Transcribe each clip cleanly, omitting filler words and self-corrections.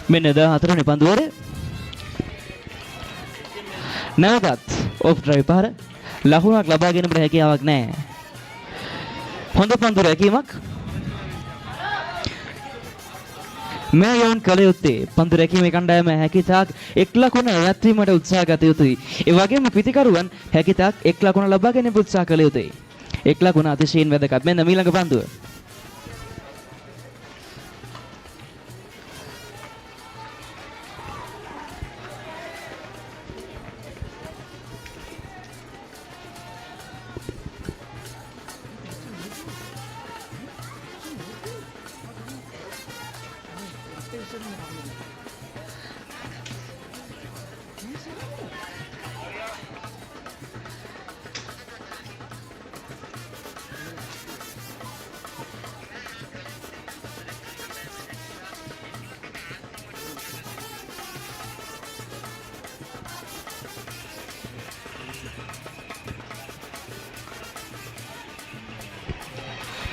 මෙන්න 14 වෙනි පන්දුවර නැවතත් ඔෆ් ඩ්‍රයිව් පාර ලකුණක් ලබා ගැනීමට හැකියාවක් නැහැ. හොඳ පන්දු රැකීමක්. මෙයන් කල යුත්තේ පන්දු රැකීමේ කණ්ඩායම හැකියතාක් එක් ලකුණ ඈත් වීමට උත්සාහ ගත යුතුයි. ඒ වගේම පිතිකරුවන් හැකියතාක් එක් ලකුණ ලබා ගැනීම උත්සාහ කළ යුතුයි. එක් ලකුණ අතිශයින් වැදගත්. මෙන්න ඊළඟ පන්දුව.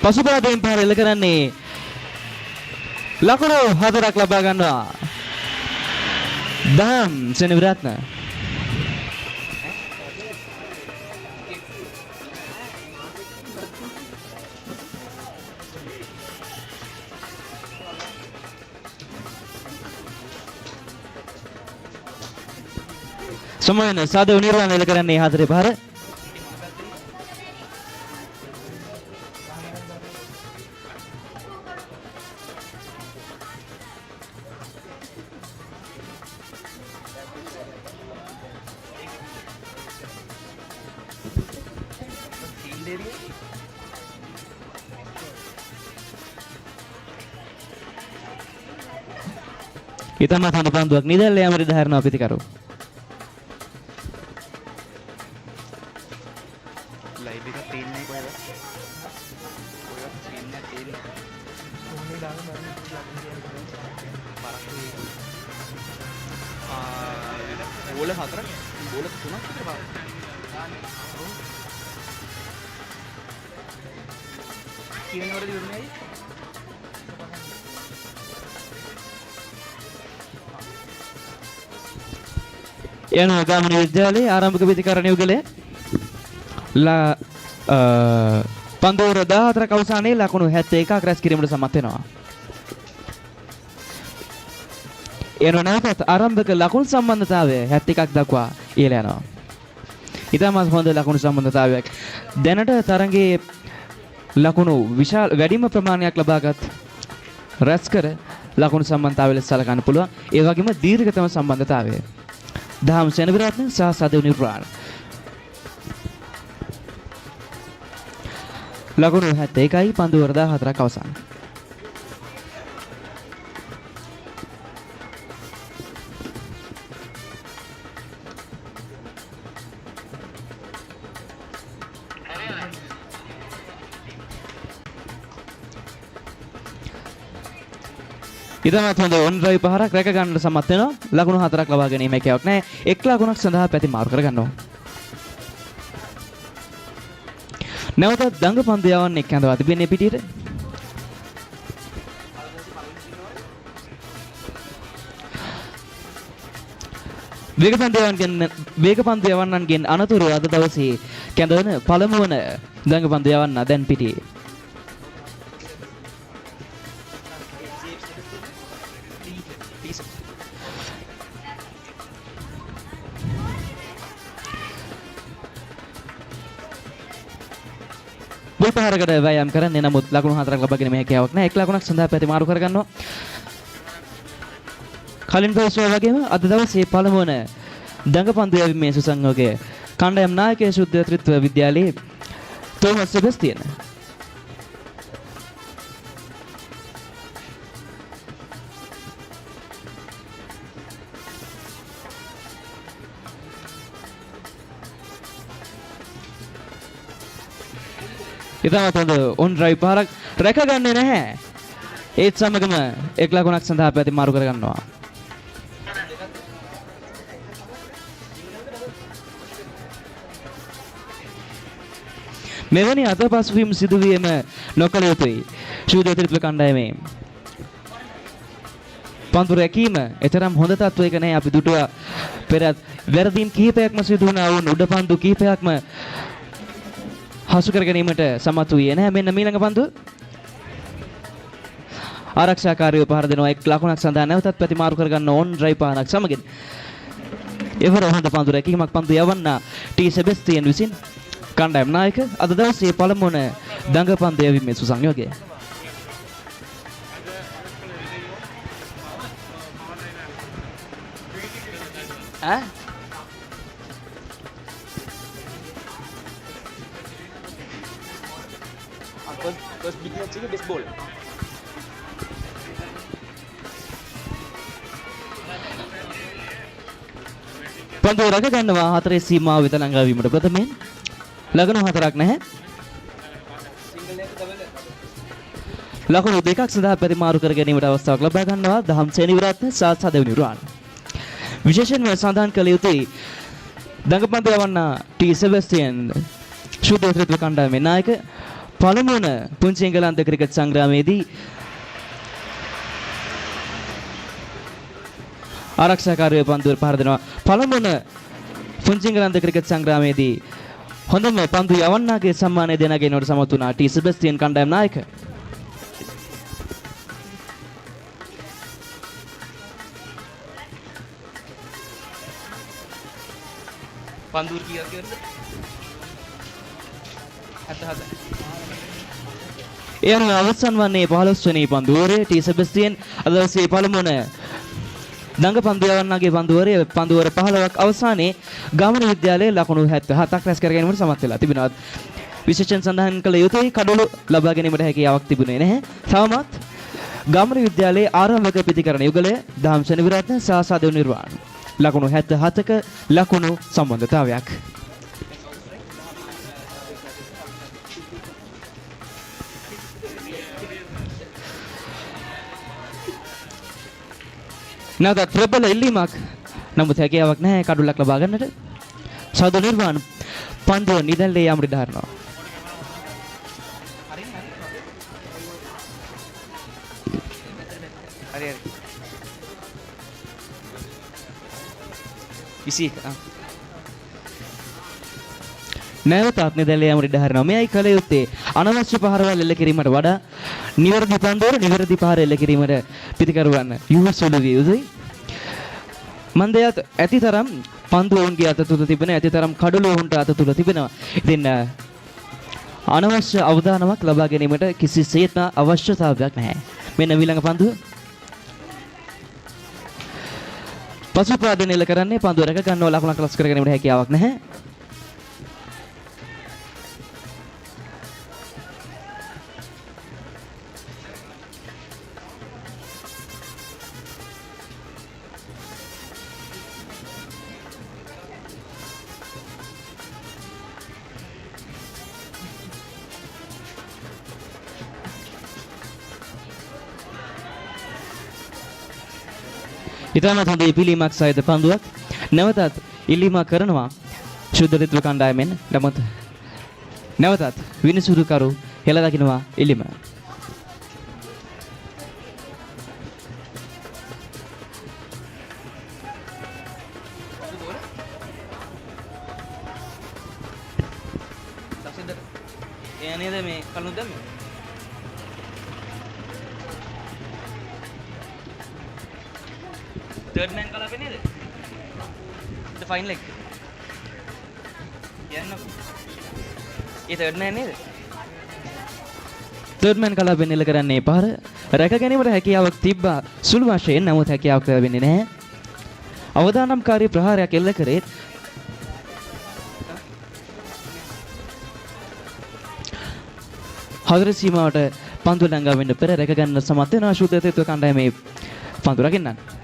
පසුබාදයෙන් පාර එල්ල කරන්නේ ලකුණු 4ක් ලබා ගන්නවා. දහම් සෙනවිරත්න සමයන සාදව නිර්වාණ එල්ල කරන්නේ 4 පාර. ඉතම තන පන්දුවක් නිදැල්ල යමරි ධාරණා පිතිකරු. ලයිව් එක තියෙන්නේ කොහෙද? ඔය ස්ක්‍රීන් එක තියෙන්නේ. කොහොමද දාන්න බෝල 4ක් බෝල 3ක් විතර බලන්න. කියනවලද ඉවරනේ අය? යනවා ගාමිණී විද්‍යාලයේ ආරම්භක ප්‍රතිකරණ යුගලයේ පන්දුවර 14ක අවසානයේ ලකුණු 71ක් රැස් කිරීමට සමත් වෙනවා. එනවා නැවතත් ආරම්භක ලකුණු සම්බන්ධතාවය 71ක් දක්වා ඉහළ යනවා. ඊටමත් හොඳ ලකුණු සම්බන්ධතාවයක්. දැනට තරඟයේ ලකුණු විශාල වැඩිම ප්‍රමාණයක් ලබාගත් රැස් කර ලකුණු සම්බන්ධතාවය ලෙස සලකන්න පුළුවන්. ඒ වගේම දීර්ඝතම සම්බන්ධතාවය. දහම් සෙනවිරත්න සහ සදෙව් නිර්වාණ ලකුණු 71යි පන්දුවර 14ක් අවසන්. ඉතමත් හොඳ ඔන් ඩ්‍රයිව් පහරක් රැක ගන්නට සමත් වෙනවා. ලකුණු 4ක් ලබා ගැනීම හැකියාවක් නැහැ. එක් ලකුණක් සඳහා පැති මාරු කර ගන්නවා. නැවතත් දඟ පන්දු යවන්නේ කැඳවා තිබෙන්නේ පිටියට. වේග පන්දු යවන්නන්ගෙන් අනතුරු අද දවසේ කැඳවන පළමු වන දඟ පන්දු යවන්න දැන් පිටියේ. පහරකට වෑයම් කරන්නේ නමුත් ලකුණු 4ක් ලබා ගැනීම හැකියාවක් නැහැ. එක් ලකුණක් සඳහා පැති මාරු කර ගන්නවා. කලින් පොස්ටර් වගේම අද දවසේ පළමු වන දඟපන්දු යැවීමේ සුසංයෝගය කණ්ඩායම් නායකයා ශුද්ධ ත්‍රිත්ව විද්‍යාලයේ තෝමස් සෙබස්තියන්. ඉතාමත් හොඳ ඔන් ඩ්‍රයිව් පාරක් රැකගන්නේ නැහැ. ඒත් සමගම එක් ලකුණක් සඳහා පැති මාරු කර ගන්නවා. මෙවැනි අතපසුවීම් සිදුවීම නොකළ යුතුයි. ශූද්‍ර ත්‍රිත්ව කණ්ඩායමේ පන්දු රැකීම එතරම් හොඳ තත්වයක නැහැ. අපි දුටුවා පෙර වැරදීම් කිහිපයක්ම සිදු වුණා වුන් උඩ පන්දු කිහිපයක්ම හසු කර ගැනීමට සමත් වූයේ නැහැ. මෙන්න ඊළඟ පන්දු ආරක්ෂාකාරීව පහර දෙනවා. එක් ලකුණක් සඳහා නැවතත් ප්‍රතිමාරු කරගන්න ඕන් ඩ්‍රයිව් පානක් සමගින්. එවර හොඳ පන්දු රැකීමක් පන්දු යවන්න ටී සෙබස්තියන් විසින් කණ්ඩායම් නායක අද දවසේ පළමු වන දඟ පන්දු යැවීමේ සුසංයෝගය. First big match එක baseball. පන්දුව රැක ගන්නවා හතරේ සීමාව වෙත ළඟා වීමට ප්‍රථමයෙන් ලකුණු හතරක් නැහැ. ලකුණු දෙකක් සඳහා පරිමාරු කර ගැනීමට අවස්ථාවක් ලබා ගන්නවා දහම් සේනිවරත්න සහ සදෙව්නි රුවන්. විශේෂයෙන්ම සඳහන් කළ යුතුයි දඟපන්දු යවන්න ටී සෙබස්තියන් ශුද්ධ ත්‍රිත්ව කණ්ඩායමේ නායක පළමු වන පුංචි එංගලන්ත ක්‍රිකට් සංග්‍රාමයේදී ආරක්ෂාකාරීව පන්දුවට පහර දෙනවා. පළමු වන පුංචි එංගලන්ත ක්‍රිකට් සංග්‍රාමයේදී හොඳම පන්දු යවන්නාගේ සම්මානය දෙනගෙනවට සමත් වුණා ටී සෙබස්තියන් කණ්ඩායම් නායක. පන්දුර කීයක් කියලාද? 77. ඒ අනුව අවසන් වන්නේ 15 වෙනි පන්දුවරේ ටී සෙබස්තියන් අද දවසේ පළමු වන දඟ පන්දු යවන්නගේ පන්දුවරේ පන්දුවර 15ක් අවසානයේ ගාමිණී විද්‍යාලයේ ලකුණු 77ක් රැස් කර ගැනීමට සමත් වෙලා තිබෙනවා. විශේෂයෙන් සඳහන් කළ යුතුයි කඩොළු ලබා ගැනීමට හැකියාවක් තිබුණේ නැහැ. තවමත් ගාමිණී විද්‍යාලයේ ආරම්භක ප්‍රතිකරණ යුගලය දහම් සෙනවිරත්න සහ සදෙව් නිර්වාණ ලකුණු 77ක ලකුණු සම්බන්ධතාවයක්. නැවතත් ප්‍රබල ඉල්ලීමක් නමුත් හැකියාවක් නැහැ කඩුලක් ලබා ගන්නට. සදෙව් නිර්වාණ පන්දුව නිදැල්ලේ යාමට දානවා. හරි හරි. 21. නැවතත් නිදැල්ලේ යාමට දානවා. මෙයයි කල යුත්තේ අනවශ්‍ය පහරවල් එල්ල කිරීමට වඩා නිවැරදි පන්දුවර නිවැරදි පහර එල්ල කිරීමට පිටිකරුවන් යොමු විය යුතුයි. මන්දයත් ඇතිතරම් පන්දුව ඔවුන්ගේ අත තුල තිබෙන ඇතිතරම් කඩළු ඔවුන්ට අත තුල තිබෙනවා. ඉතින් අනවශ්‍ය අවධානමක් ලබා ගැනීමට කිසිසේත්ම අවශ්‍යතාවයක් නැහැ. මෙන්න ඊළඟ පන්දුව. පසුපාදනය එල්ල කරන්නේ පන්දුව රැක ගන්නව ලකුණක් රැස් කර ගැනීමට හැකියාවක් නැහැ. ඉතාමත් හොඳ ඉපිලීමක් සහිත පන්දුවක් නැවතත් ඉල්ලීමක් කරනවා ශුද්ධ රිත්ව කණ්ඩායමෙන්. නමුත් නැවතත් විනිසුරුකරු හෙළ දකින්නවා ඉල්ලීම. එයානේද මේ කලුන් දැම්මේ? Third man කලාපේ නේද? The final leg. යන්න. ඒ third man නේද? third man කලාපෙන් එල්ල කරන්නේ පාර රැක ගැනීමට හැකියාවක් තිබ්බා සුළු වශයෙන්. නමුත් හැකියාවක් ලැබෙන්නේ නැහැ. අවදානම්කාරී ප්‍රහාරයක් එල්ල කරේ හතර සීමාවට පන්දු ළඟා වෙන්න පෙර රැක ගන්න සමත් වෙනවා ශුද්ධ ත්‍රිත්ව කණ්ඩායමේ පන්දු රකින්නන්.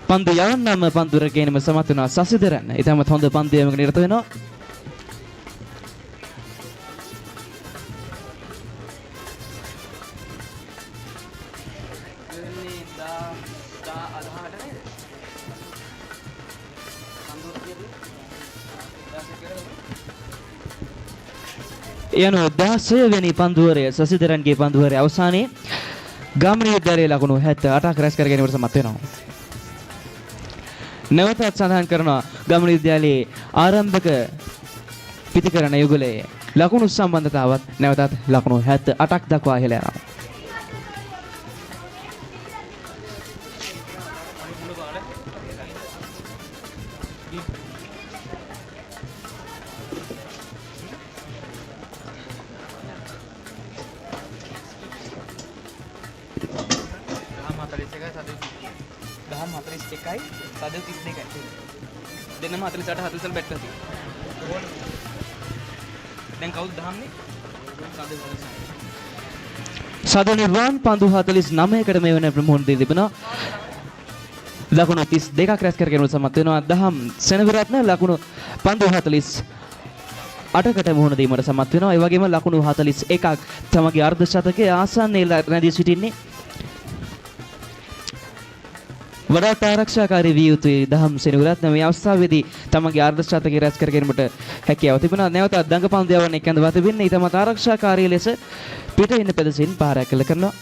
පන්දු යවන්නම පන්දු රැකීමේ සමත් වෙනවා සසිදරන්. ඊටමත් හොඳ පන්දු යෑමක නිරත වෙනවා. යන 16 වෙනි පන්දුවරය සසිදරන්ගේ පන්දුවරය අවසානයේ ගාමිණී විද්‍යාලයේ ලකුණු 78ක් රැස් කර ගැනීමට සමත් වෙනවා. නැවතත් සඳහන් කරනවා ගාමිණී විද්‍යාලයේ ආරම්භක පිතිකරණ යුගලයේ ලකුණු සම්බන්ධතාවත් නැවතත් ලකුණු 78ක් දක්වා ඉහළ යනවා. දෙන්නම 48 40 බැට් කරලා දැන් කවුද දහන්නේ? සද නිර්වාණ පන්දු 49කට මේ වෙන ප්‍රමුහුණ දී තිබෙනවා. ලකුණු 32ක් රැස් කර ගැනීමට සමත් වෙනවා. දහම් සෙනවිරත්න ලකුණු පන්දු 48කට මුහුණ දීමට සමත් වෙනවා. ඒ වගේම ලකුණු 41ක් තමගේ අර්ධ ශතකයේ ආසන්නයේ රැඳී සිටින්නේ. වඩාත් ආරක්ෂාකාරී විය යුතුයි දහම් සෙනවිරත්න මේ අවස්ථාවේදී තමගේ අර්ධ ශතකයේ රැස් කර ගැනීමට හැකියාව තිබෙනවා. නැවතත් දඟ පන්දු යවන්න එක්කඳවා තිබෙන්නේ. ඊටමත් ආරක්ෂාකාරී ලෙස පිට ඉන්න පෙදෙසින් පාරක් කළ කරනවා.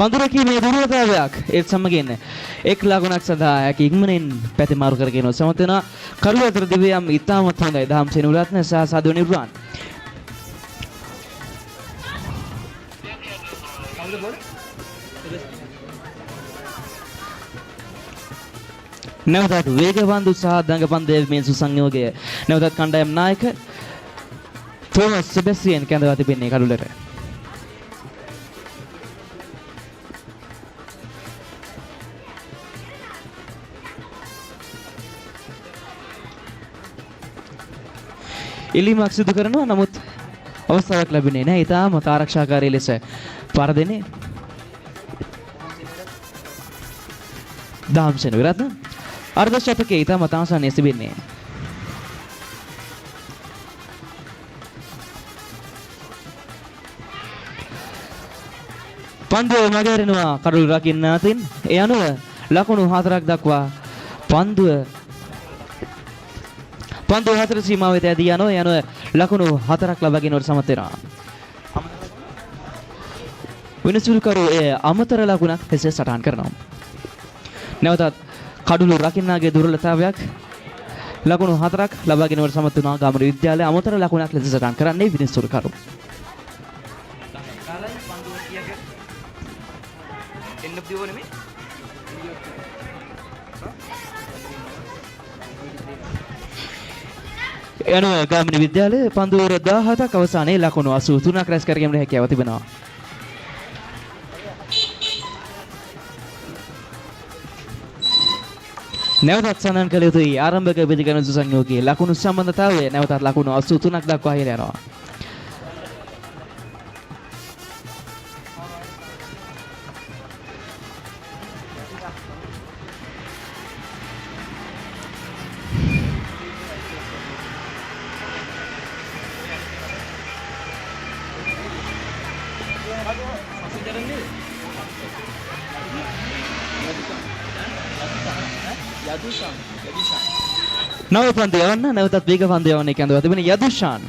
පඳුරකීමේ දුර්වලතාවයක් ඒත් සමගින් එක් ලකුණක් සඳහා හැකි ඉක්මනින් පැති මාරු කරගෙන සමත් වෙනවා. කරුව අතර දිව්‍යම් ඉතාමත් හොඳයි දහම් සෙනවිරත්න සහ සාදු නිර්වාණ. නැවතත් වේගවන්ත සහ දඟ පන්දේ මේ සුසංයෝගය නැවතත් කණ්ඩායම් නායක තෝමස් සෙබස්ටියන් කැඳවා තිබෙන්නේ කඩුලට. ඉල්ලීමක් සිදු කරනවා නමුත් අවස්ථාවක් ලැබෙන්නේ නැහැ. ඊටාම ආරක්ෂාකාරී ලෙස පාර දෙන්නේ දහම් සෙනවිරත්න. අර්ධ ශතකයේ ඊටාම ආසන්නයේ සිටින්නේ. පන්දුව මගහැරෙනවා කඩුළු රකින්න අතින්. ඒ අනුව ලකුණු 4ක් දක්වා පන්දුව 4 සීමාව වෙත ඇදී යනවා. ඒ අනුව ලකුණු 4ක් ලබා ගැනීමට සමත් වෙනවා. විනිසුරුකරු අමතර ලකුණක් එසේ සටහන් කරනවා. නැවතත් කඩුළු රකින්නාගේ දුර්වලතාවයක් ලකුණු 4ක් ලබා ගැනීමට සමත් වෙනවා. ගාමිණී විද්‍යාලය අමතර ලකුණක් ලෙස සටහන් කරන්නේ විනිසුරුකරු. යනුව ගාමිණී විද්‍යාලය පන්දුවර 17ක් අවසානයේ ලකුණු 83ක් රැස් කර ගැනීමට හැකියාව තිබෙනවා. නැවතත් සඳහන් කළ යුතුයි ආරම්භක පිටිකරණ සුසංයෝගයේ ලකුණු සම්බන්ධතාවය නැවතත් ලකුණු 83ක් දක්වා ඉහළ යනවා. නව පන්දු යවන්න නැවතත් වේග පන්දු යවන්න කැඳවා තිබෙන යදුෂාන්.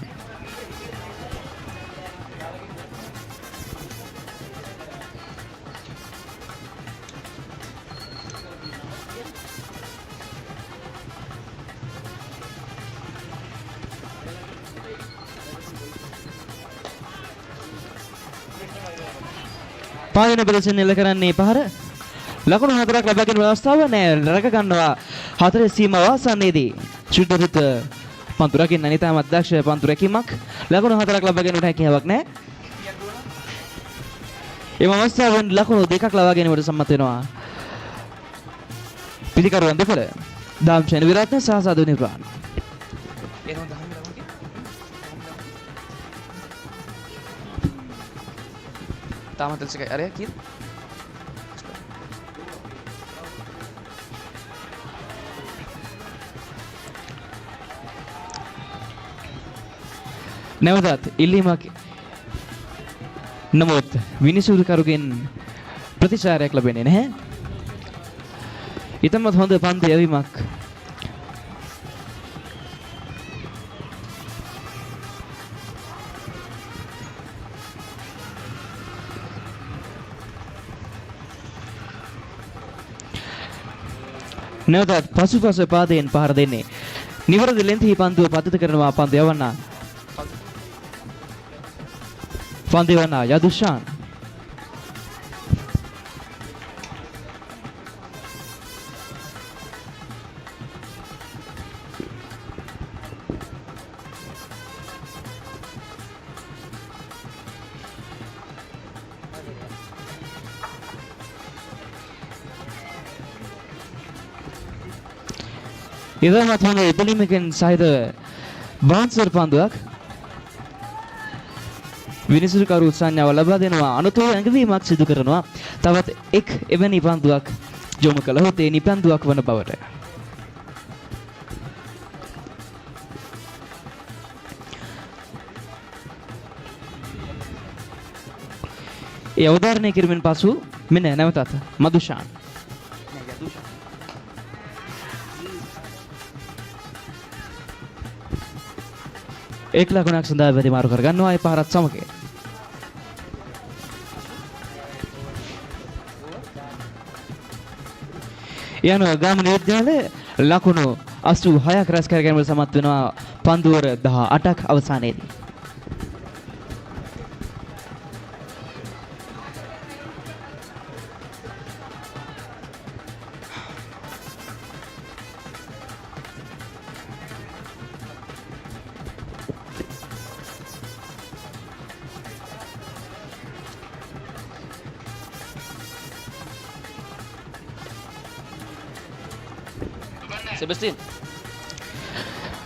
පාදින ප්‍රදේශයෙන් එල්ල කරන්නේ පහර ලකුණු 4ක් ලබා ගැනීම අවස්ථාව නැහැ. රැක ගන්නවා 4 සීමාව ආසන්නයේදී. ශුද්ධරිත පන්දු රකින්න නිතාමත් දක්ෂ පන්දු රැකීමක්. ලකුණු 4ක් ලබා ගැනීමට හැකියාවක් නැහැ. එම අවස්ථාවෙන් ලකුණු 2ක් ලබා ගැනීමට සම්මත වෙනවා. පිළිකරුවන් දෙපළ දාම් සෙනවිරත්න සහ සාදු නිර්වාණ. තාමත් එකයි අරය කීයද? නැවතත් ඉල්ලීමක් නමුත් විනිසුරුකරුගෙන් ප්‍රතිචාරයක් ලැබෙන්නේ නැහැ. ඊටමත් හොඳ පන්දු යැවීමක්. නැවතත් පසුපස පාදයෙන් පහර දෙන්නේ. නිවැරදි ලෙන්ති පන්දුව පතිත කරනවා පන්දු යවන්න. පන්දු යවන්න යදුෂාන්. ඉදමත් හොඳ ඉදලීමකින් සහිත බාන්සර් පන්දුවක් විනිසුරුකරු සංඥාව ලබා දෙනවා. අනුතෝ ඇඟවීමක් සිදු කරනවා. තවත් එක් එවැනි පන්දුවක් යොමු කළහොත් ඒ නිපන්දුවක් වන බවට. ඒ අවධාරණය කිරීමෙන් පසු මෙන්න නැවතත් මදුෂාන්. එක් ලකුණක් සඳහා වැඩිමාරු කරගන්නවා ඒ පහරත් සමග. යන ගාමිණී විද්‍යාලයේ ලකුණු 86ක් රැස් කර ගැනීමට සමත් වෙනවා පන්දුවර 18ක් අවසානයේදී. සෙබස්ටින්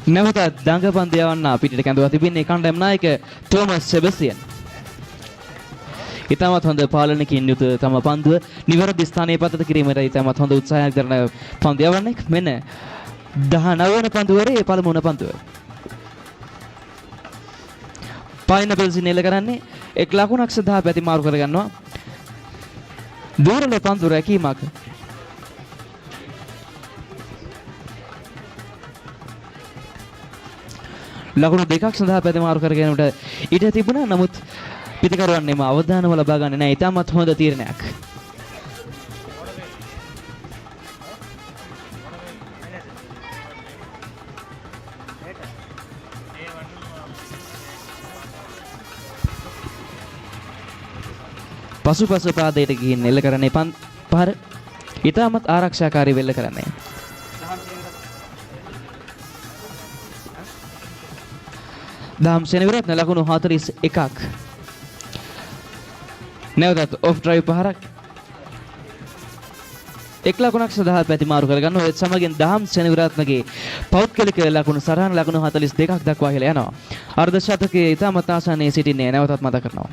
නැවතත් දඟපන්දු යවන්න පිටට කැඳවා තිබෙන්නේ කණ්ඩායම් නායක තෝමස් සෙබස්ටියන්. ඉතාමත් හොඳ පාලනකින් යුතු තම පන්දුව නිවැරදි ස්ථානයේ පතත කිරීමට ඉතාමත් හොඳ උත්සාහයක් දරන පන්දු යවන්නේ. මෙන්න 19 වන පන්දුවරේ පළමු වන පන්දුව. පයිනපල් සිනෙල කරන්නේ එක් ලකුණක් සඳහා පැතිමාරු කරගන්නවා. දූරල පන්දු රැකීමක්. ලකුණු දෙකක් සඳහා පැතිමාරු කර ගැනීමට ඉඩ තිබුණා. නමුත් පිටිකරුවන්නේම අවධානම ලබා ගන්නේ නැහැ. ඉතාමත් හොඳ තීරණයක්. පසුපස පාදයට ගිහින් එල්ල කරන්නේ පහර ඉතාමත් ආරක්ෂාකාරී වෙල්ල කරන්නේ. දහම් සෙනවිරත්න ලකුණු 41ක්. නැවතත් ඔෆ් ඩ්‍රයිව් පහරක්. එක් ලකුණක් සඳහා පැතිමාරු කරගන්න ඔයත් සමගින් දහම් සෙනවිරත්නගේ පෞද්ගලික ලකුණු සරහන් ලකුණු 42ක් දක්වා ඉහළ යනවා. අර්ධ ශතකයේ ඉතාමත් ආසන්නයේ සිටින්නේ නැවතත් මතක් කරනවා.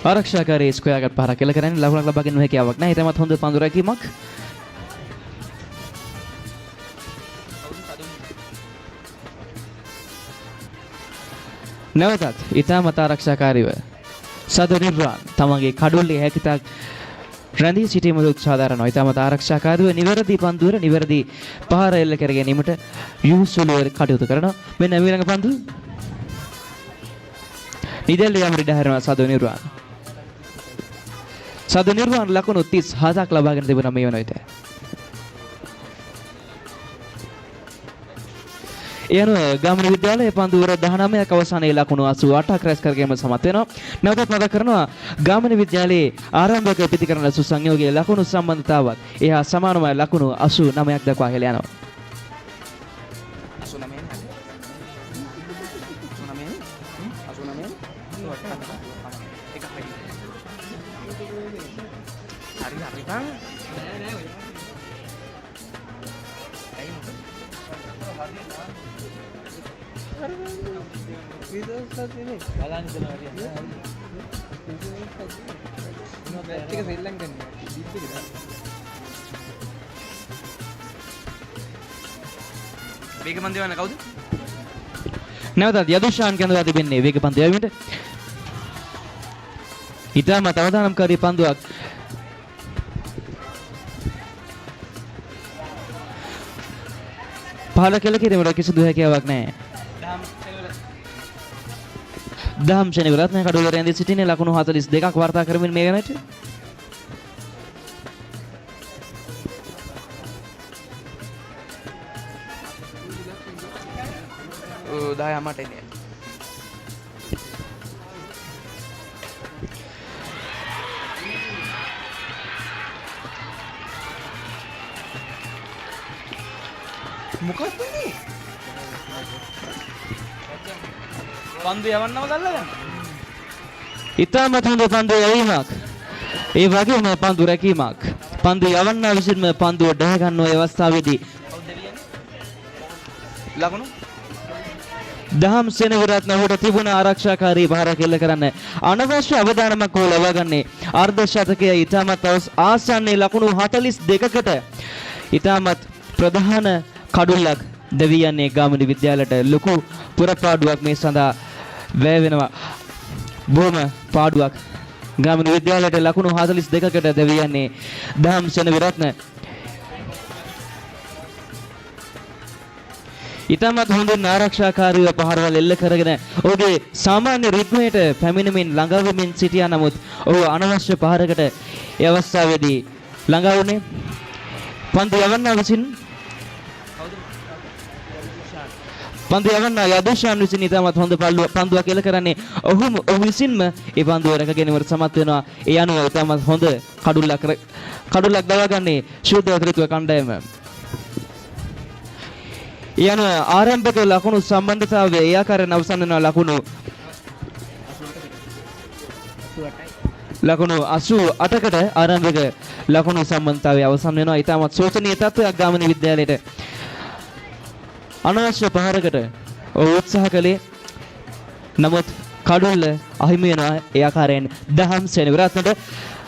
ආරක්ෂාකාරී ස්ක්වයර් එකක් පහරක් එල්ල කරන්නේ ලකුණක් ලබා ගැනීම හැකියාවක් නැහැ. ඊටමත් හොඳ පන්දු රැකීමක්. නැවතත් ඊටමත් ආරක්ෂාකාරීව සදු නිර්වාණ තමගේ කඩොල්ලේ හැකිතාක් රැඳී සිටීමට උත්සාහ දරනවා. ඊටමත් ආරක්ෂාකාරීව නිවැරදි පන්දුවර නිවැරදි පහර එල්ල කර ගැනීමට යූසුලුවර කටයුතු කරනවා. මෙන්න ඊළඟ පන්දු නිදැල්ල යම් රිඩ හැරෙනවා සදු නිර්වාණ. සද නිර්වාණ ලකුණු 37ක් ලබාගෙන තිබුණා මේ වන විට. එයන ගාමිණී විද්‍යාලයේ පන්දුවර 19ක් අවසානයේ ලකුණු 88ක් රැස් කර ගැනීම සමත් වෙනවා. නැවතත් මතක් කරනවා ගාමිණී විද්‍යාලයේ ආරම්භක ප්‍රතිකරණ සුසංයෝගයේ ලකුණු සම්බන්ධතාවත් එහා සමානම ලකුණු 89ක් දක්වා ඉහළ යනවා. 89 හරි බං. ඇයි මොකද? වේග පන්දු යවන්න කවුද? නැවතත් යදුෂාන් කැඳවා තිබෙන්නේ වේග පන්දු යැවීමට. ඉතාමත් අවදානම්කාරී පන්දුවක්. පහළ කෙල කිරීමට කිසිදු හැකියාවක් නැහැ. දහම් ශනිවරත්න කඩුල රැඳී සිටින්නේ ලකුණු 42ක් වාර්තා කරමින් මේ ගැනට. ඔව් 10 මට එන්නේ. මොකක්ද මේ? පන්දු යවන්නම ගල්ලා ගන්න. ඉතාමත් හොඳ පන්දු යැවීමක්. ඒ වගේම පන්දු රැකීමක්. පන්දු යවන්නා විසින්ම පන්දුව ඩහ ගන්න ඔය අවස්ථාවේදී ලකුණු දහම් සෙනවිරත්න ඔහුට තිබුණ ආරක්ෂාකාරී පහර කෙල්ල කරන්න අනවශ්‍ය අවධානමක් ඔහු ලබා ගන්නේ අර්ධ ශතකයේ ඉතාමත් ආසන්නයේ ලකුණු 42කට ඉතාමත් ප්‍රධාන කඩුල්ලක් දෙවි යන්නේ ගාමිණි විද්‍යාලයට ලොකු පුරපාඩුවක් මේ සඳහා වැය වෙනවා. බොහොම පාඩුවක් ගාමිණි විද්‍යාලයට ලකුණු 42කට දෙවි යන්නේ දහම් සෙනවිරත්න. ඉතාමත් හොඳින් ආරක්ෂාකාරීව පහරවල් එල්ල කරගෙන ඔහුගේ සාමාන්‍ය රිද්මයට පැමිණෙමින් ළඟා වෙමින් සිටියා. නමුත් ඔහු අනවශ්‍ය පහරකට ඒ අවස්ථාවේදී ළඟා වුණේ. පන්දු යවන්නා විසින් පන්දු යවන්නා යදුෂාන් විසින් ඉතාමත් හොඳ පන්දුවක් එල්ල කරන්නේ ඔහු විසින්ම ඒ පන්දුව රැක ගැනීමට සමත් වෙනවා. ඒ අනුව ඉතාමත් හොඳ කඩුල්ලක් දවාගන්නේ ශුද්ධ ත්‍රිත්ව කණ්ඩායම. යන ආරම්භක ලකුණු සම්බන්ධතාවය ඒ ආකාරයෙන් අවසන් වෙන ලකුණු 88කට ආරම්භක ලකුණු සම්බන්ධතාවය අවසන් වෙනවා. ඉතාමත් සෝචනීය තත්ත්වයක් ගාමිණි විද්‍යාලයට. අනවශ්‍ය පහරකට උත්සාහ කළේ නමුත් කඩුල්ල අහිමි වෙනවා. ඒ ආකාරයෙන් දහම් සෙනවිරත්නට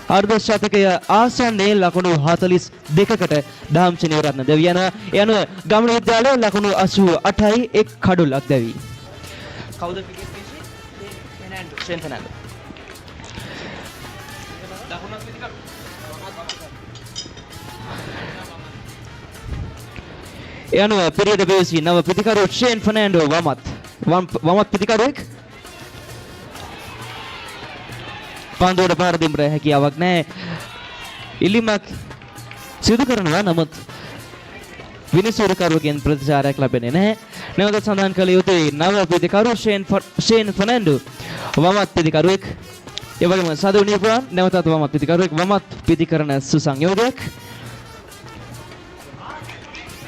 අර්ධ ශතකය ආසන්නයේ ලකුණු 42කට දහම් සෙනවිරත්න දෙවි යනවා. ඒ අනුව ගාමිණි විද්‍යාලය ලකුණු 88යි එක් කඩුල්ලක් දෙවි. කවුද ක්‍රිකට් පිච්චි? ෆෙර්නැන්ඩෝ. ෂේන් ෆෙර්නැන්ඩෝ. ලකුණක් පිටිකර. ඒ අනුව පිරියඩ බේසි නව පිටිකරු ෂේන් ෆෙර්නැන්ඩෝ වමත් පිටිකරුවෙක්. පන්දුවට පාර දෙන්නට හැකියාවක් නැහැ. ඉල්ලීමක් සිදු කරනවා නමුත් විනිසුරුකරුවගෙන් ප්‍රතිචාරයක් ලැබෙන්නේ නැහැ. නැවත සඳහන් කළ යුතුයි නව පිටිකරු ෂේන් ෆර්නැන්ඩෝ වමත් පිටිකරුවෙක්. ඒ වගේම සදු නිර්වාන් නැවතත් වමත් පිටිකරුවෙක් වමත් පිටිකරන සුසංයෝගයක්.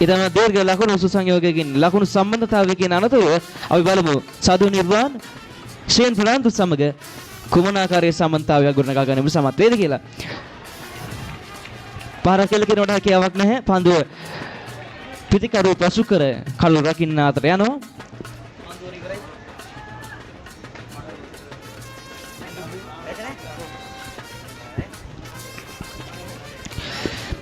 ඊටම දීර්ඝ ලකුණු සුසංයෝගයකින් ලකුණු සම්බන්ධතාවයකින් අනතුරුව අපි බලමු සදු නිර්වාන් ෂේන් ෆර්නැන්ඩෝ සමග කුමන ආකාරයේ සම්බන්ධතාවයක් ගොඩනගා ගැනීමට සමත් වේද කියලා. පාර කෙල කිනවට හැකියාවක් නැහැ. පන්දුව පිටිකරුව පසු කර කළු රකින්න අතර යනවා.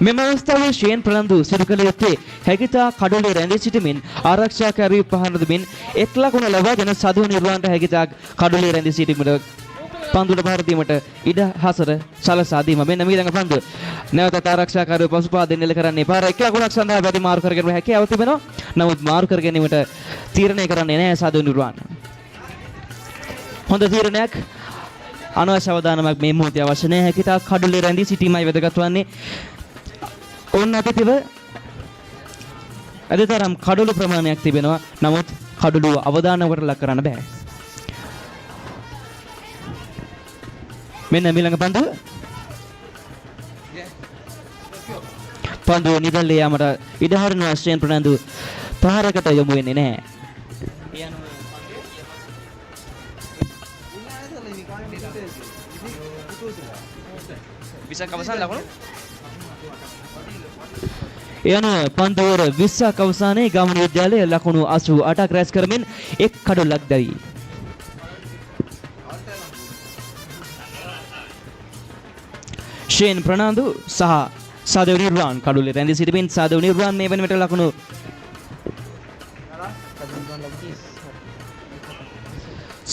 මෙම අවස්ථාවේ ෂේන් ප්‍රනන්දු සිදු කළ යුත්තේ හැකිතා කඩුලේ රැඳී සිටමින් ආරක්ෂාකාරී පහර දෙමින් එක් ලකුණ ලබාගෙන සදු නිර්වාණට හැකිතා කඩුලේ රැඳී සිටීමට පන්දුවට පහර දීමට ඉඩ හසර සලසා දීම. මෙන්න ඊළඟ පන්දුව නැවතත් ආරක්ෂාකාරීව පසුපාදෙන් එල්ල කරන්නේ පාර එක් ලකුණක් සඳහා වැඩි මාරු කර ගැනීම හැකියාව තිබෙනවා. නමුත් මාරු කර ගැනීමට තීරණය කරන්නේ නැහැ සදු නිර්වාණ. හොඳ තීරණයක්. අනවශ්‍ය අවධානමක් මේ මොහොතේ අවශ්‍ය නැහැ. හැකිතා කඩුලේ රැඳී සිටීමයි වැදගත් වන්නේ. ඔන්න අපිටව අදතරම් කඩුළු ප්‍රමාණයක් තිබෙනවා. නමුත් කඩුළු අවධානයකට ලක් කරන්න බෑ. මෙන්න ඊළඟ පන්දුව. පන්දුව නිදල්ලේ යාමට ඉඩ හරිනවා ෂේන් ප්‍රනන්දු පහරකට යොමු වෙන්නේ නැහැ. විසක් අවසන් ලකුණු යන පන්දුවර 20ක් අවසානයේ ගාමිණී විද්‍යාලය ලකුණු 88ක් රැස් කරමින් එක් කඩොල්ලක් දැවි. ෂේන් ප්‍රනාන්දු සහ සාදේව නිර්වාන් කඩොල්ලේ රැඳී සිටමින් සාදේව නිර්වාන් මේ වෙන විට ලකුණු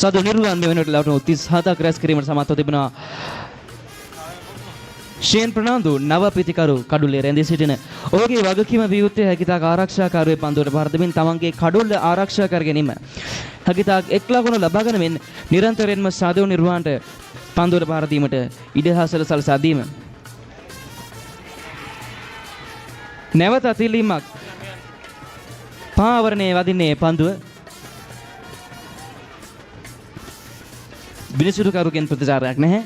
සාදේව නිර්වාන් මේ වෙන විට ලකුණු 37ක් රැස් කිරීමට සමත්ව තිබෙනවා. ෂේන් ප්‍රනාන්දු නව ප්‍රතිකරු කඩුල්ලේ රැඳී සිටින ඔහුගේ වගකීම වියුත්තේ හැකිතාක් ආරක්ෂාකාරී පන්දුවට පහර දෙමින් තමන්ගේ කඩුල්ල ආරක්ෂා කර ගැනීම හැකිතාක් එක් ලකුණු ලබා ගැනීමෙන් නිරන්තරයෙන්ම සාදේව නිර්වාණට පන්දුවට පහර දීමට ඉඩහසල සලසා දීම. නැවත අතිලීමක් පාවරණයේ වදින්නේ පන්දුව විනිසුරුකරුගෙන් ප්‍රතිචාරයක් නැහැ.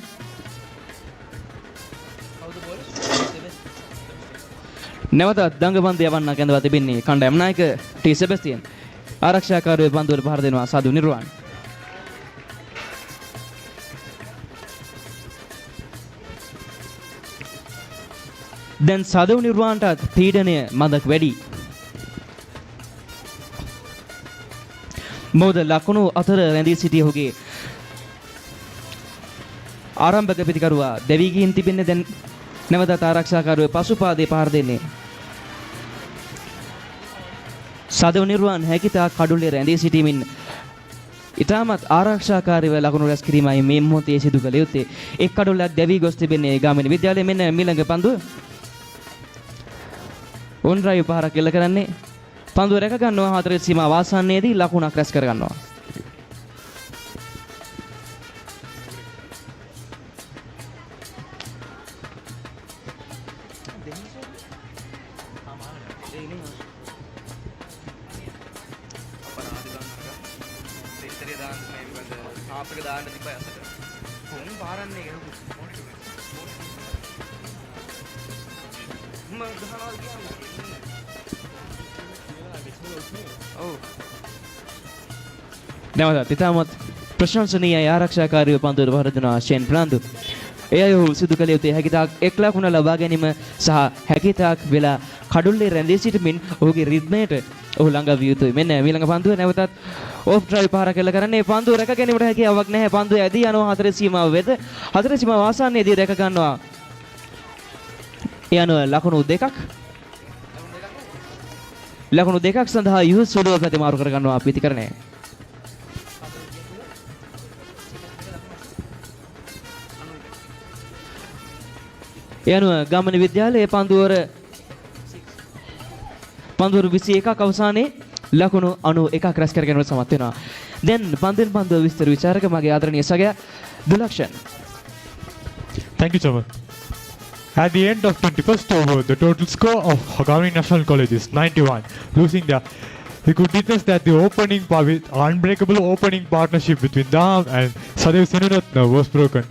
නැවතත් දඟපන්දු යවන්නක් ඇඳවා තිබෙන්නේ කණ්ඩායම් නායක ටී සෙබස්තියන්. ආරක්ෂාකාරී පන්දුවට පහර දෙනවා සාදු නිර්වාණ. දැන් සාදු නිර්වාණට පීඩනය මදක් වැඩි. මොකද ලකුණු අතර රැඳී සිටිය ඔහුගේ ආරම්භක පිටිකරුවා දෙවි ගින් තිබෙන්නේ දැන් නැවතත් ආරක්ෂාකාරව පසුපාදේ පහර දෙන්නේ. සාදව නිර්වාණ හැකිතාක් කඩුල්ලේ රැඳී සිටීමෙන් ඊටමත් ආරක්ෂාකාරීව ලකුණු රැස් කිරීමයි මේ මොහොතේ සිදු කළ යුත්තේ. එක් කඩුල්ලක් දැවි ගොස් තිබෙන්නේ ගාමිණී විද්‍යාලයේ මෙන්න මිලඟ පන්දුව. ඔන් ඩ්‍රයිව් පහරක් එල්ල කරන්නේ පන්දුව රැක ගන්නවා හතරේ සීමාව ආසන්නයේදී ලකුණක් රැස් කර ගන්නවා. නැවතත් ඉතාමත් ප්‍රශංසනීය ආරක්ෂාකාරීව පන්දුවට පහර දෙනවා ෂේන් ප්‍රනාන්දු. ඒ අය සිදු කළ යුත්තේ හැකිතාක් එක් ලකුණ ලබා ගැනීම සහ හැකිතාක් වෙලා කඩුල්ලේ රැඳී සිටමින් ඔහුගේ රිද්මයට ඔහු ළඟ විය යුතුයි. මෙන්න ඊළඟ පන්දුව නැවතත් ඕෆ් ඩ්‍රයිව් පහර කෙල කරන්නේ පන්දුව රැක ගැනීමට හැකියාවක් නැහැ. පන්දුව ඇදී යනවා හතරේ සීමාව වෙත. හතරේ සීමාව ආසන්නයේදී රැක ගන්නවා. ඒ අනුව ලකුණු දෙකක් සඳහා යුස් සොඩුව ප්‍රතිමාරු කර ගන්නවා පිටිකරණය. ඒ අනුව ගාමිණී විද්‍යාලයේ පන්දුවර 21ක් අවසානයේ ලකුණු 91ක් රැස් කර ගැනීමට සමත් වෙනවා. දැන් පන්දුවෙන් පන්දුව විස්තර විචාරක මගේ ආදරණීය සගයා දුලක්ෂන්. Thank you, Chairman. At the end of 21st over, the total score of Gamini National College is 91, losing the. We could witness that the opening with unbreakable opening partnership between Dam and Sadev Senuratna was broken.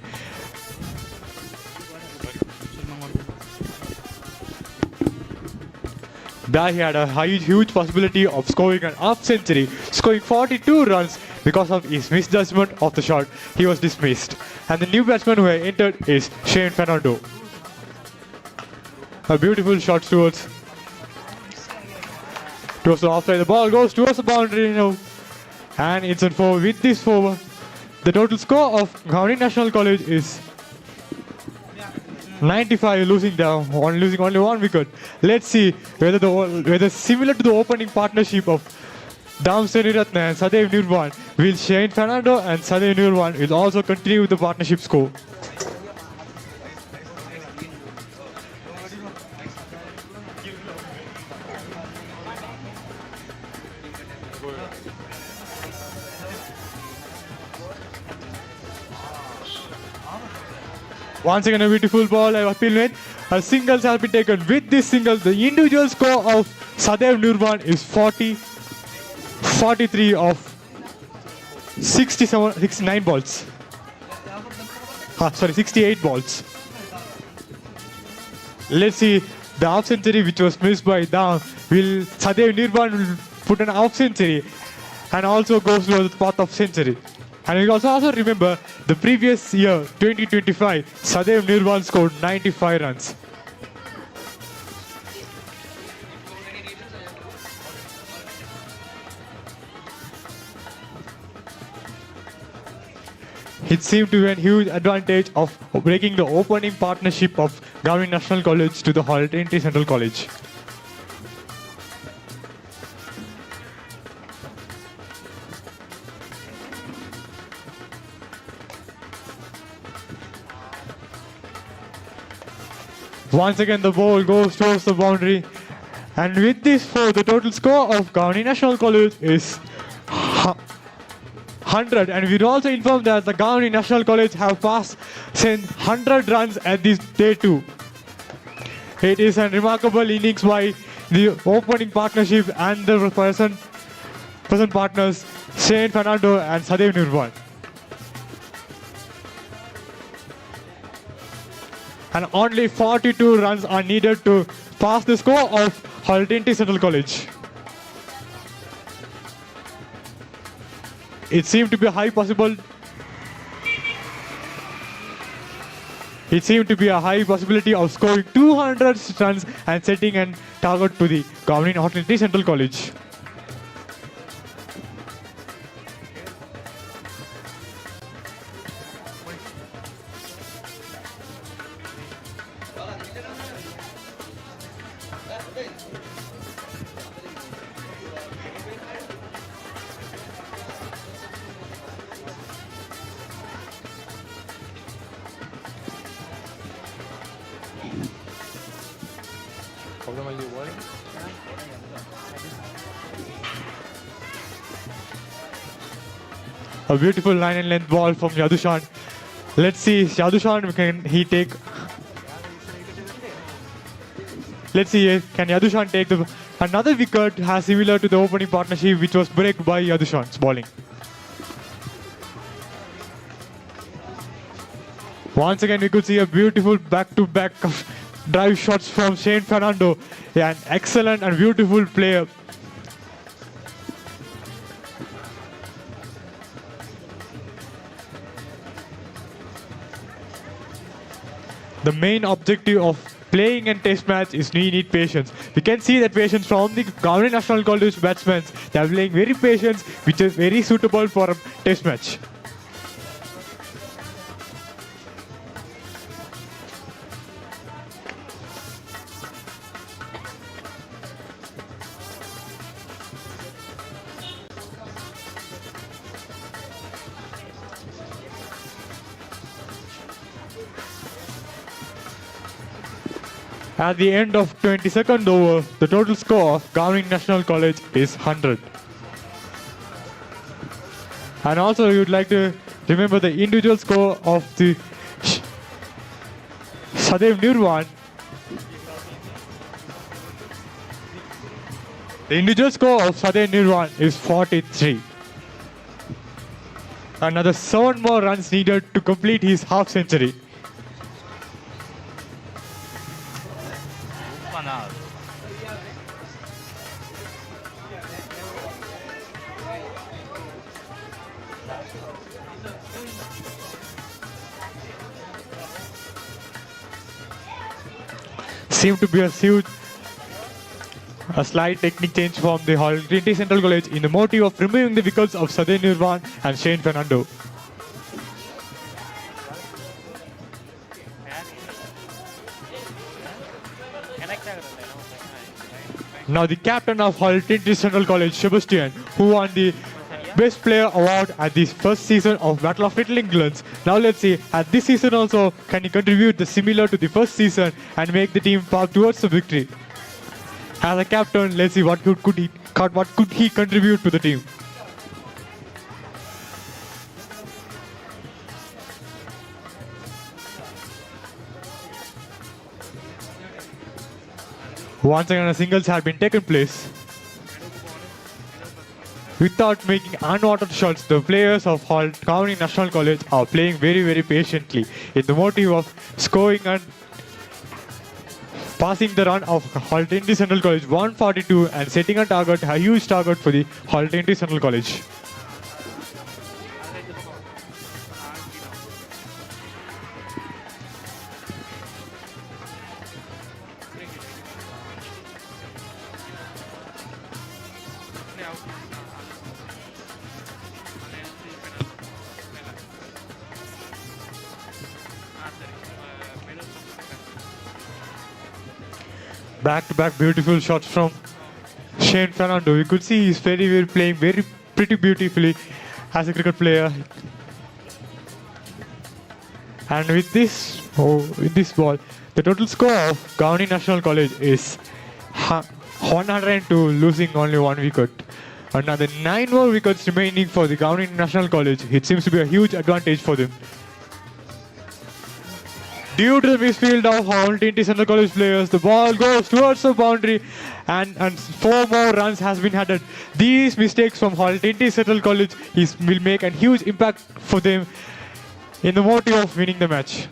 There he had a huge possibility of scoring an half century, scoring 42 runs because of his misjudgment of the shot. He was dismissed. And the new batsman who had entered is Shane Fernando. A beautiful shot towards the offside. The ball goes towards the boundary now. And it's on 4. With this 4, the total score of Gamini National College is 95, losing only one wicket. Let's see whether similar to the opening partnership of Dam Seniratna and Sadev Nirvan, will Shane Fernando and Sadev Nirvan will also continue with the partnership score. Once again, a beautiful ball. I appeal with a singles has been taken. With this singles, the individual score of Sadev Nirvan is 43 of 69 balls. 68 balls. Let's see the half century which was missed by Dam. Will Sadev Nirvan will put an half century and also goes to the path of century. And we also remember the previous year, 2025, Sadev Nirvan scored 95 runs. It seemed to be a huge advantage of breaking the opening partnership of Gamini National College to the Trinity Central College. Once again, the ball goes towards the boundary. And with this four, the total score of Gamini National College is 100. And we'd also inform that the Gamini National College have passed since 100 runs at this day too. It is a remarkable innings by the opening partnership and the present partners, Saint Fernando and Sadev Nirvan. And only 42 runs are needed to pass the score of Trinity Central College. It seemed to be a high possibility of scoring 200 runs and setting a target to the Gamini Trinity Central College. A beautiful line and length ball from Yadushan. Let's see, Yadushan, can Yadushan take another wicket as similar to the opening partnership which was broken by Yadushan's bowling. Once again, we could see a beautiful back-to-back drive shots from Saint Fernando. An excellent and beautiful player. The main objective of playing a test match is we need patience. We can see that patience from the Gamini National College batsmen. They are playing very patient, which is very suitable for a test match. At the end of 22nd over, the total score of Gamini National College is 100. And also you would like to remember the individual score of the Sadev Nirvan. The individual score of Sadev Nirvan is 43. Another 7 more runs needed to complete his half century. Seemed to be a slight technique change from the Trinity Central College in the motive of removing the wickets of Sadev Nirvan and Saint Fernando. Now the captain of Trinity Central College, Sebastian, who won the Best Player Award at the first season of Battle of Little England. Now let's see, at this season also, can he contribute similar to the first season and make the team path towards the victory? As a captain, let's see what could he contribute to the team. Once again, a singles had been taken place. Without making unwanted shots, the players of Gamini National College are playing very, very patiently in the motive of scoring and passing the run of Trinity Central College 142 and setting a huge target for the Trinity Central College. Back-to-back beautiful shots from Shane Fernando. You could see he's playing very pretty beautifully as a cricket player. And with this ball, the total score of Gamini National College is 102, losing only 1 wicket. Another 9 more wickets remaining for the Gamini National College. It seems to be a huge advantage for them. Due to the misfield of Trinity Central College players, the ball goes towards the boundary and 4 more runs has been added. These mistakes from Trinity Central College will make a huge impact for them in the motive of winning the match.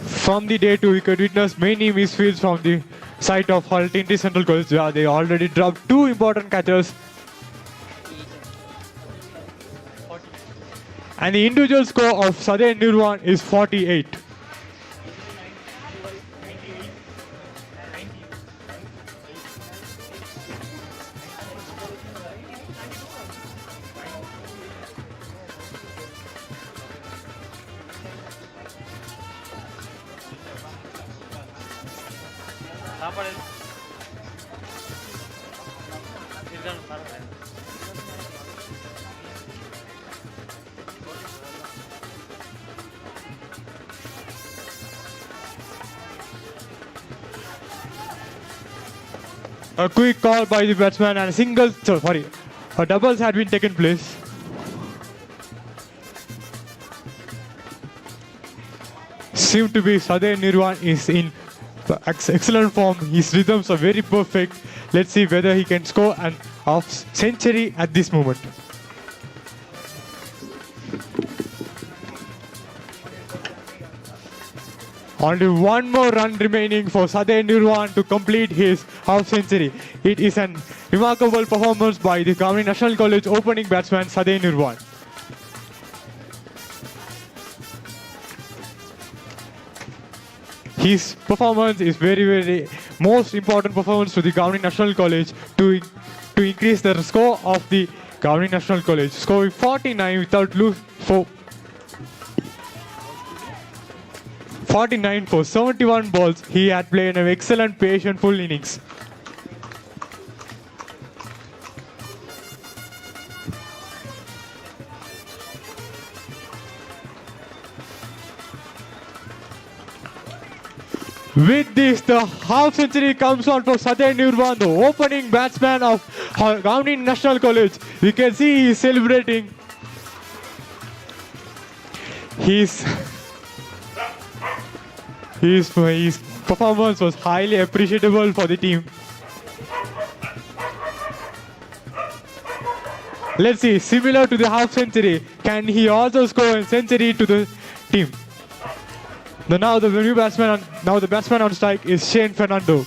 From the day 2, we could witness many misfields from the side of Trinity Central College. They already dropped 2 important catches. And the individual score of Southern Nirwan is 48. A quick call by the batsman and a doubles had been taken place. Seemed to be Southern Nirwan is in excellent form. His rhythms are very perfect. Let's see whether he can score an half century at this moment. Only 1 more run remaining for Southern Nirwan to complete his half century. It is a remarkable performance by the Gamini National College opening batsman Southern Nirwan. His performance is very most important performance for the Gamini National College to increase the score of the Gamini National College, scoring 49 without lose for 49 for 71 balls. He had played an excellent patient full innings. With this, the half century comes on for Southern Nirwan, the opening batsman of Gamini National College. We can see he is celebrating. His performance was highly appreciable for the team. Let's see, similar to the half century, can he also score a century to the team? Now the batsman on strike is Shane Fernando.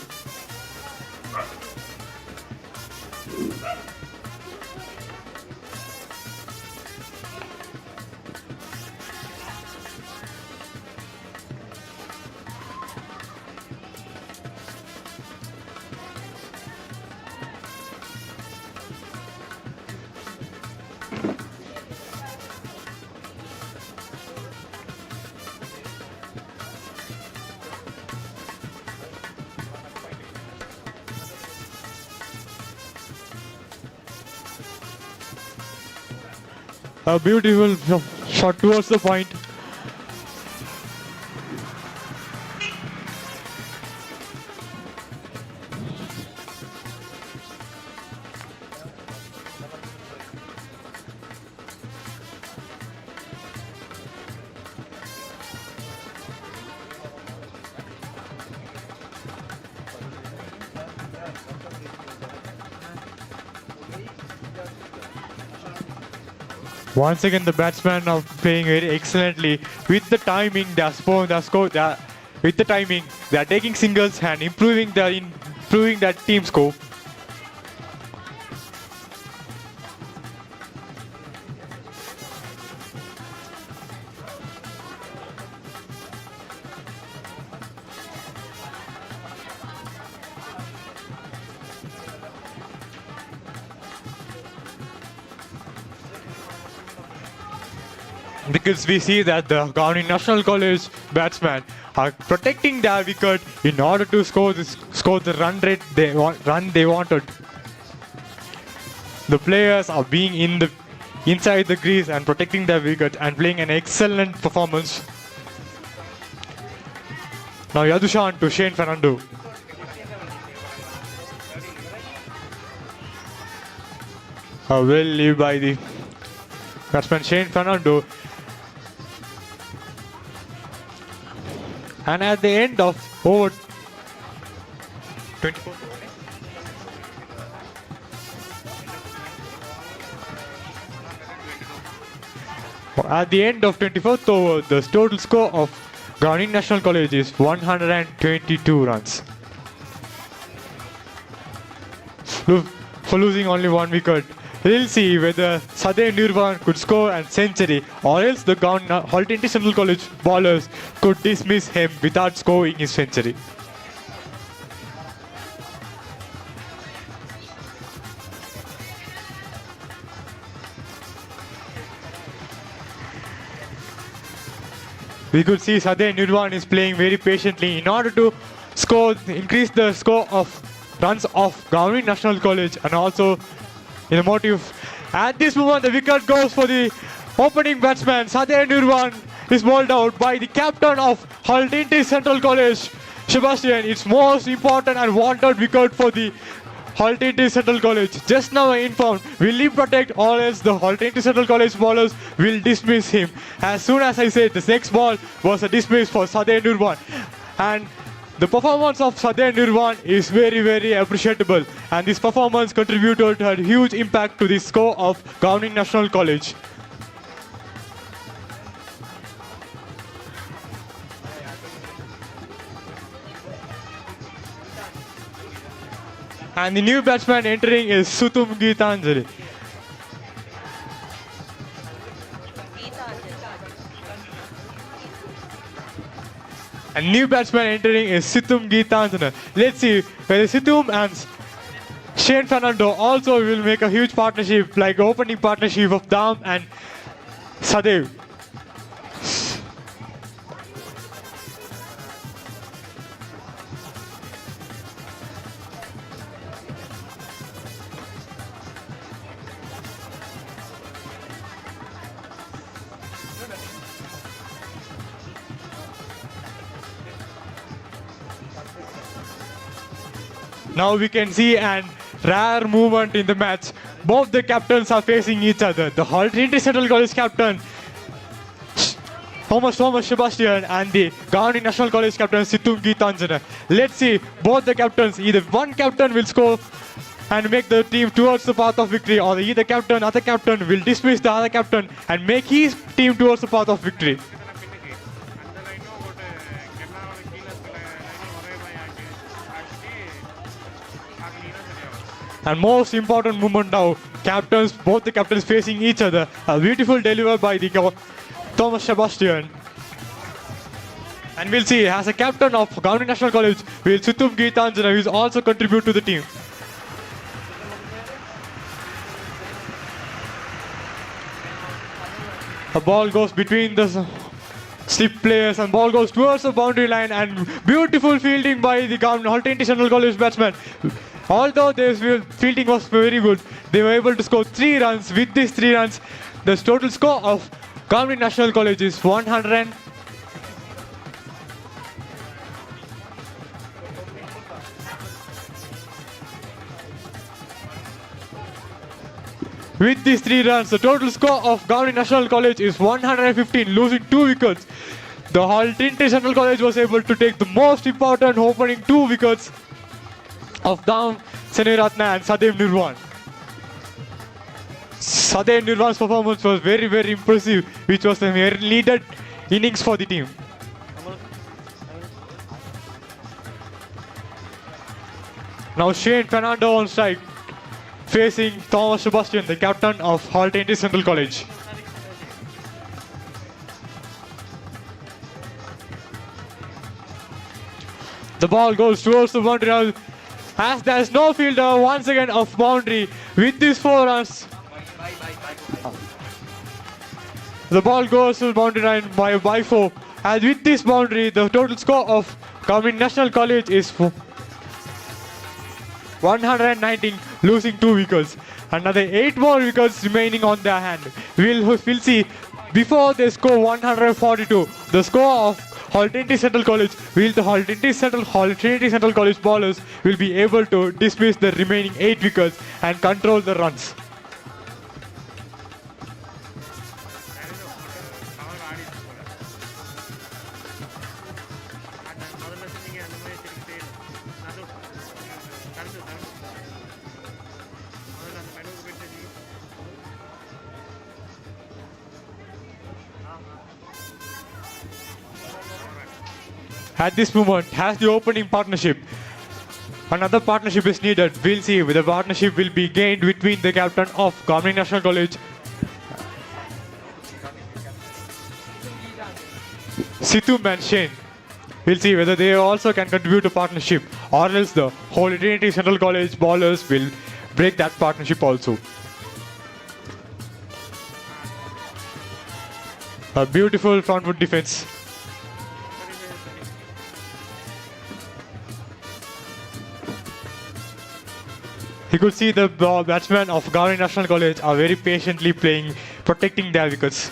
A beautiful shot towards the point. Once again, the batsmen are playing very excellently with the timing. With the timing, they are taking singles and improving that team score. because we see that the Gamini National College batsmen are protecting their wicket in order to score the run rate they wanted. The players are being inside the crease and protecting their wicket and playing an excellent performance. Now Yadushan to Shane Fernando. A well lead by the batsman Shane Fernando. And at the end of over 24. At the end of 24th over, the total score of Gamini National College is 122 runs. For losing only one wicket. We'll see whether Sadeh Nirvan could score a century or else the Trinity Central College bowlers could dismiss him without scoring his century. We could see Sadeh Nirvan is playing very patiently in order to increase the score of runs of Gamini National College and also in a motive. At this moment, the wicket goes for the opening batsman. Sadeh Nirvan is bowled out by the captain of Trinity Central College, Sebastian. It's most important and wanted wicket for the Trinity Central College. Just now I informed, will he protect or else the Trinity Central College bowlers will dismiss him. As soon as I said, the next ball was a dismiss for Sadeh Nirvan. And the performance of Sadeh Nirvan is very, very appreciable. And this performance contributed a huge impact to the score of Gamini National College. And the new batsman entering is Sutum Geetanjali. And new batsman entering is Situm Geetanjana. Let's see whether Situm and Shane Fernando also will make a huge partnership, like opening partnership of Dam and Sadev. Now we can see a rare movement in the match. Both the captains are facing each other. The Trinity Central College captain Thomas Sebastian and the Gamini National College captain Situm Geetanjana. Let's see both the captains. Either one captain will score and make the team towards the path of victory, or either other captain will dismiss the other captain and make his team towards the path of victory. And most important moment now, both the captains facing each other. A beautiful deliver by the Thomas Sebastian. And we'll see, as a captain of Gamini National College, will Situm Geetanjana will also contribute to the team. A ball goes between the slip players and ball goes towards the boundary line, and beautiful fielding by the Trinity Central College batsman. Although their fielding was very good, they were able to score 3 runs. With these 3 runs, the total score of Gamini National College is 100. With these 3 runs, the total score of Gamini National College is 115, losing 2 wickets. The Trinity Central College was able to take the most important opening 2 wickets of Dam Seneratna and Sadeh Nirvan. Sadeh Nirvan's performance was very, very impressive, which was a very needed innings for the team. Now Shane Fernando on strike, facing Thomas Sebastian, the captain of Trinity Central College. The ball goes towards the boundary. As there is no fielder, once again off boundary with these 4 runs. The ball goes to the boundary line by 4. And with this boundary, the total score of Gamini National College is 119, losing 2 wickets. Another 8 more wickets remaining on their hand. We'll see before they score 142, the score of Trinity Central College, will the Trinity Central College bowlers will be able to dismiss the remaining 8 wickets and control the runs. At this moment, has the opening partnership. Another partnership is needed. We'll see if the partnership will be gained between the captain of Gamini National College, Situm and Shane. We'll see whether they also can contribute to partnership, or else the whole Trinity Central College bowlers will break that partnership also. A beautiful front foot defense. You could see the batsmen of Gamini National College are very patiently playing, protecting their wickets.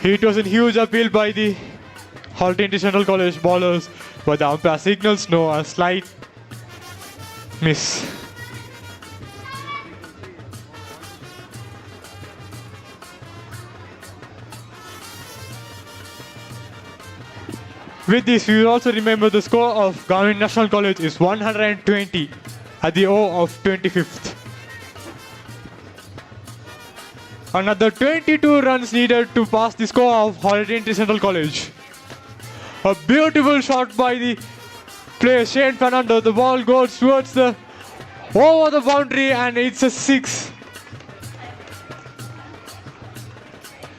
It was a huge appeal by the Trinity Central College bowlers, but the umpire signals no, a slight miss. With this, we will also remember the score of Gamini National College is 120 at the O of 25th. Another 22 runs needed to pass the score of Trinity Central College. A beautiful shot by the player Shane Fernando. The ball goes towards the over the boundary and it's a 6.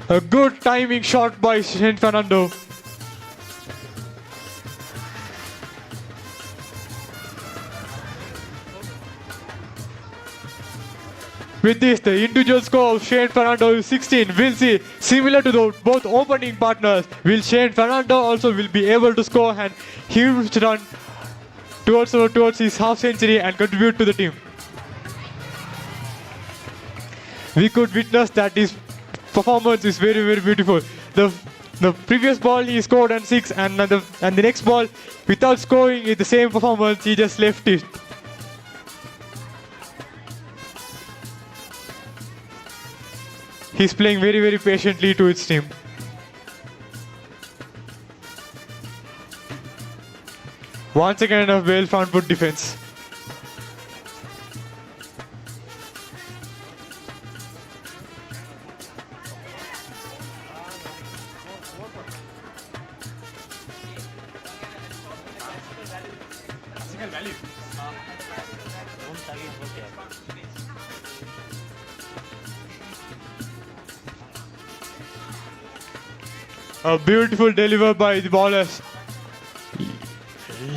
A good timing shot by Shane Fernando. With this, the individual score of Shane Fernando is 16. We'll see, similar to the both opening partners, will Shane Fernando also will be able to score and huge run towards his half century and contribute to the team. We could witness that his performance is very, very beautiful. The previous ball he scored on 6, and the next ball, without scoring with the same performance, he just left it. He's playing very, very patiently to his team. Once again, a well front foot defense. A beautiful deliver by the bowlers.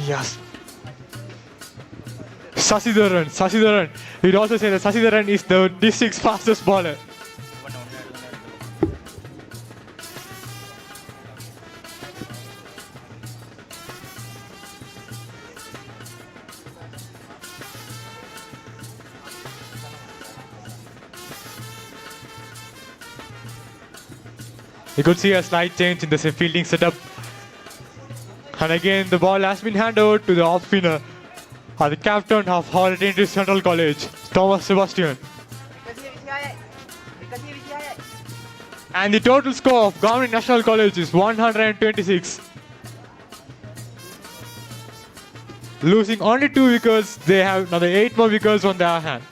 Yes. Sasidharan. We'd also say that Sasidharan is the district's fastest bowler. You could see a slight change in the fielding setup. And again, the ball has been handed over to the off spinner, the captain of Trinity Central College, Thomas Sebastian. And the total score of Gamini National College is 126. Losing only 2 wickets, they have another 8 more wickets on their hand.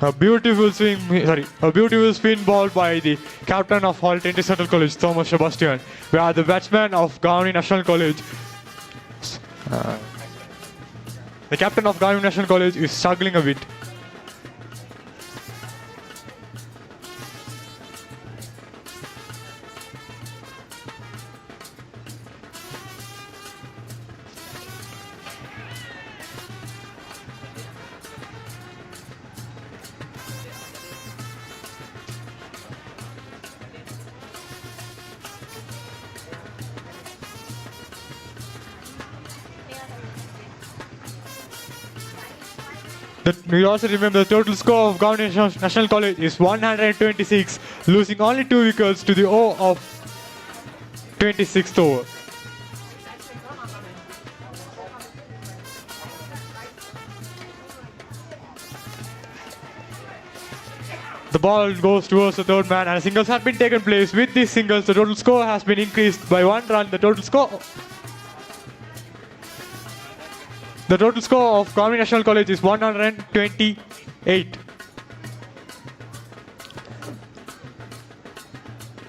A beautiful spin ball by the captain of Trinity Central College, Thomas Sebastian, where the batsman of Gamini National College, the captain of Gamini National College is struggling a bit. We also remember the total score of Gamini National College is 126, losing only 2 wickets to the O of 26th over. The ball goes towards the third man and singles have been taken place. With these singles, the total score has been increased by 1 run. The total score of Gamini National College is 128.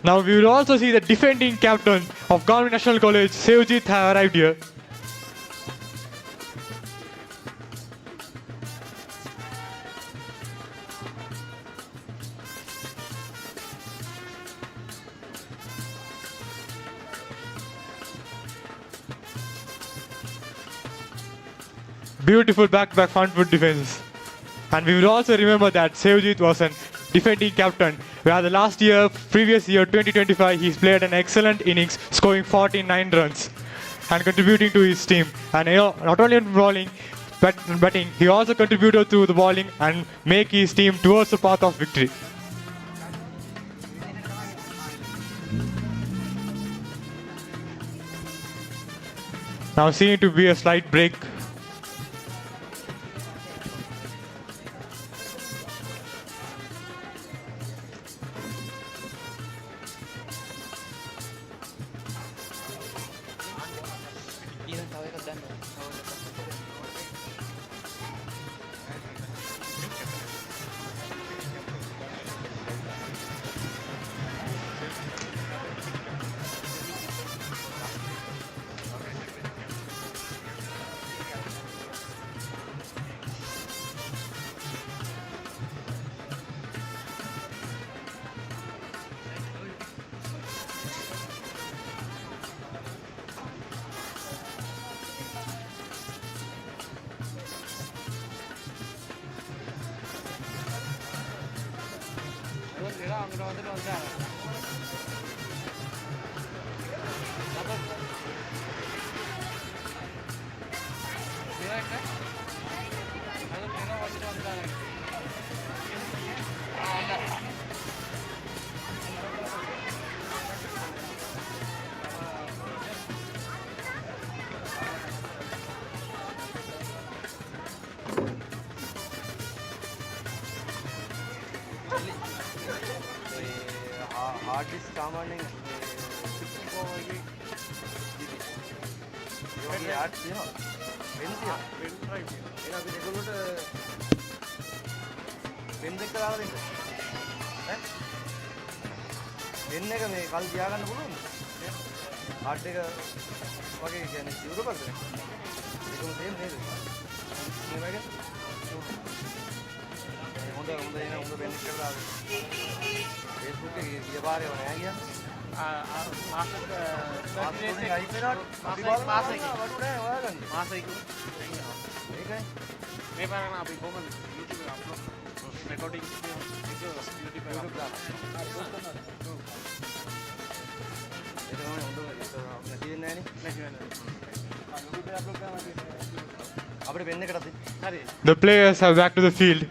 Now we will also see the defending captain of Gamini National College, Sevjit, have arrived here. Beautiful back-to-back front foot defense. And we will also remember that Sevjit was a defending captain, where the previous year 2025, he's played an excellent innings, scoring 49 runs and contributing to his team. And not only in bowling, but batting, he also contributed to the bowling and make his team towards the path of victory. Now seeming to be a slight break. hard disk සාමාන්‍යයෙන් 64 වගේ ඒ වගේ yard තියෙනවා වෙන තියෙනවා වෙන drive තියෙනවා ඒක අපි ඒගොල්ලොට වෙන දෙක දාලා දෙන්න ඈ වෙන එක මේ කල් තියාගන්න පුළුවන්ද හાર્ඩ් එක වගේ කියන්නේ යුරෝපද ඒකම තේම නේද මේ වගේ හොඳ එන හොඳ වෙන එක දාලා Facebook එකේ ගිය පාරේ වනේ ආ ගියා මාසෙක සර්ටිෆිකේට් එකයි කරා මාසෙක වඩු නෑ ඔයාගන්න මාසෙක ඒකයි මේ පාරේ නම් අපි කොහොමද YouTube එක අප්ලෝඩ් රෙකෝඩින් වීඩියෝ YouTube එක අප්ලෝඩ් ඒක තමයි හොඳ නැති වෙන්නේ නෑනේ අපිට වෙන්න එකටද හරි The players have back to the field.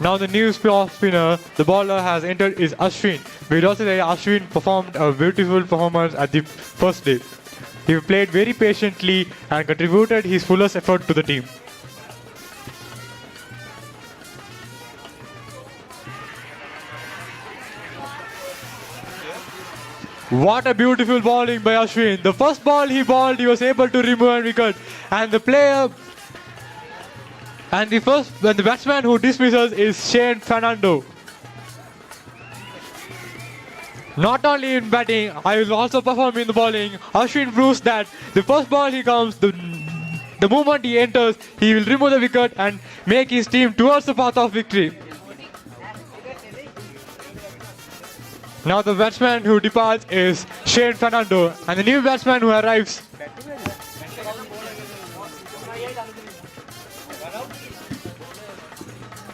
Now the new spinner, the bowler has entered is Ashwin. We'd also say Ashwin performed a beautiful performance at the first day. He played very patiently and contributed his fullest effort to the team. What a beautiful bowling by Ashwin. The first ball he bowled, he was able to remove and wicket. And the batsman who dismisses is Shane Fernando. Not only in batting, I will also perform in the bowling. Ashwin proves that the first ball he comes, the moment he enters, he will remove the wicket and make his team towards the path of victory. Now the batsman who departs is Shane Fernando, and the new batsman who arrives .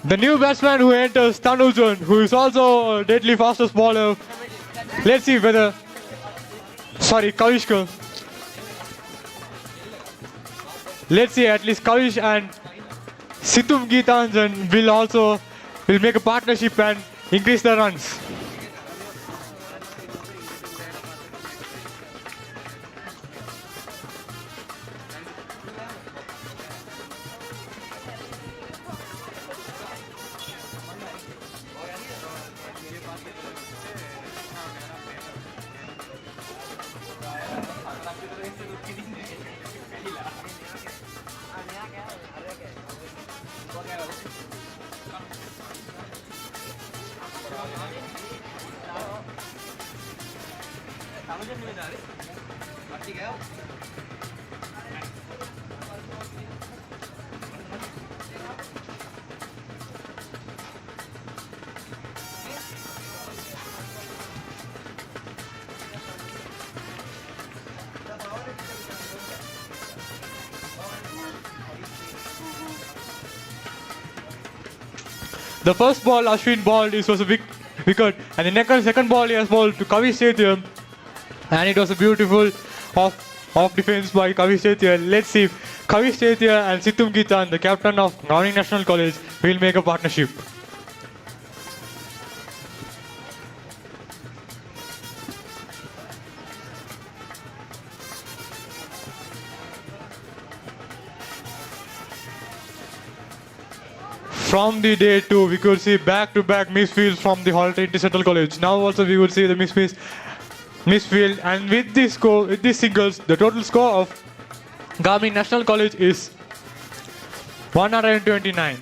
The new batsman who enters, Tanujan, who is also a deadly fastest bowler. Let's see whether... Sorry, Kavishka. Let's see, at least Kavish and Situm Geetanjan will make a partnership and increase the runs. The first ball Ashwin bowled, it was a big wicket, and the second ball he has bowled to Kavish Sethia, and it was a beautiful off defense by Kavish Sethia. Let's see if Kavish Sethia and Situm Geetan, the captain of Gamini National College, will make a partnership. From the day 2, we could see back-to-back misfields from the Trinity Central College. Now also we would see the misfield, and with this score, with these singles, the total score of Gamini National College is 129.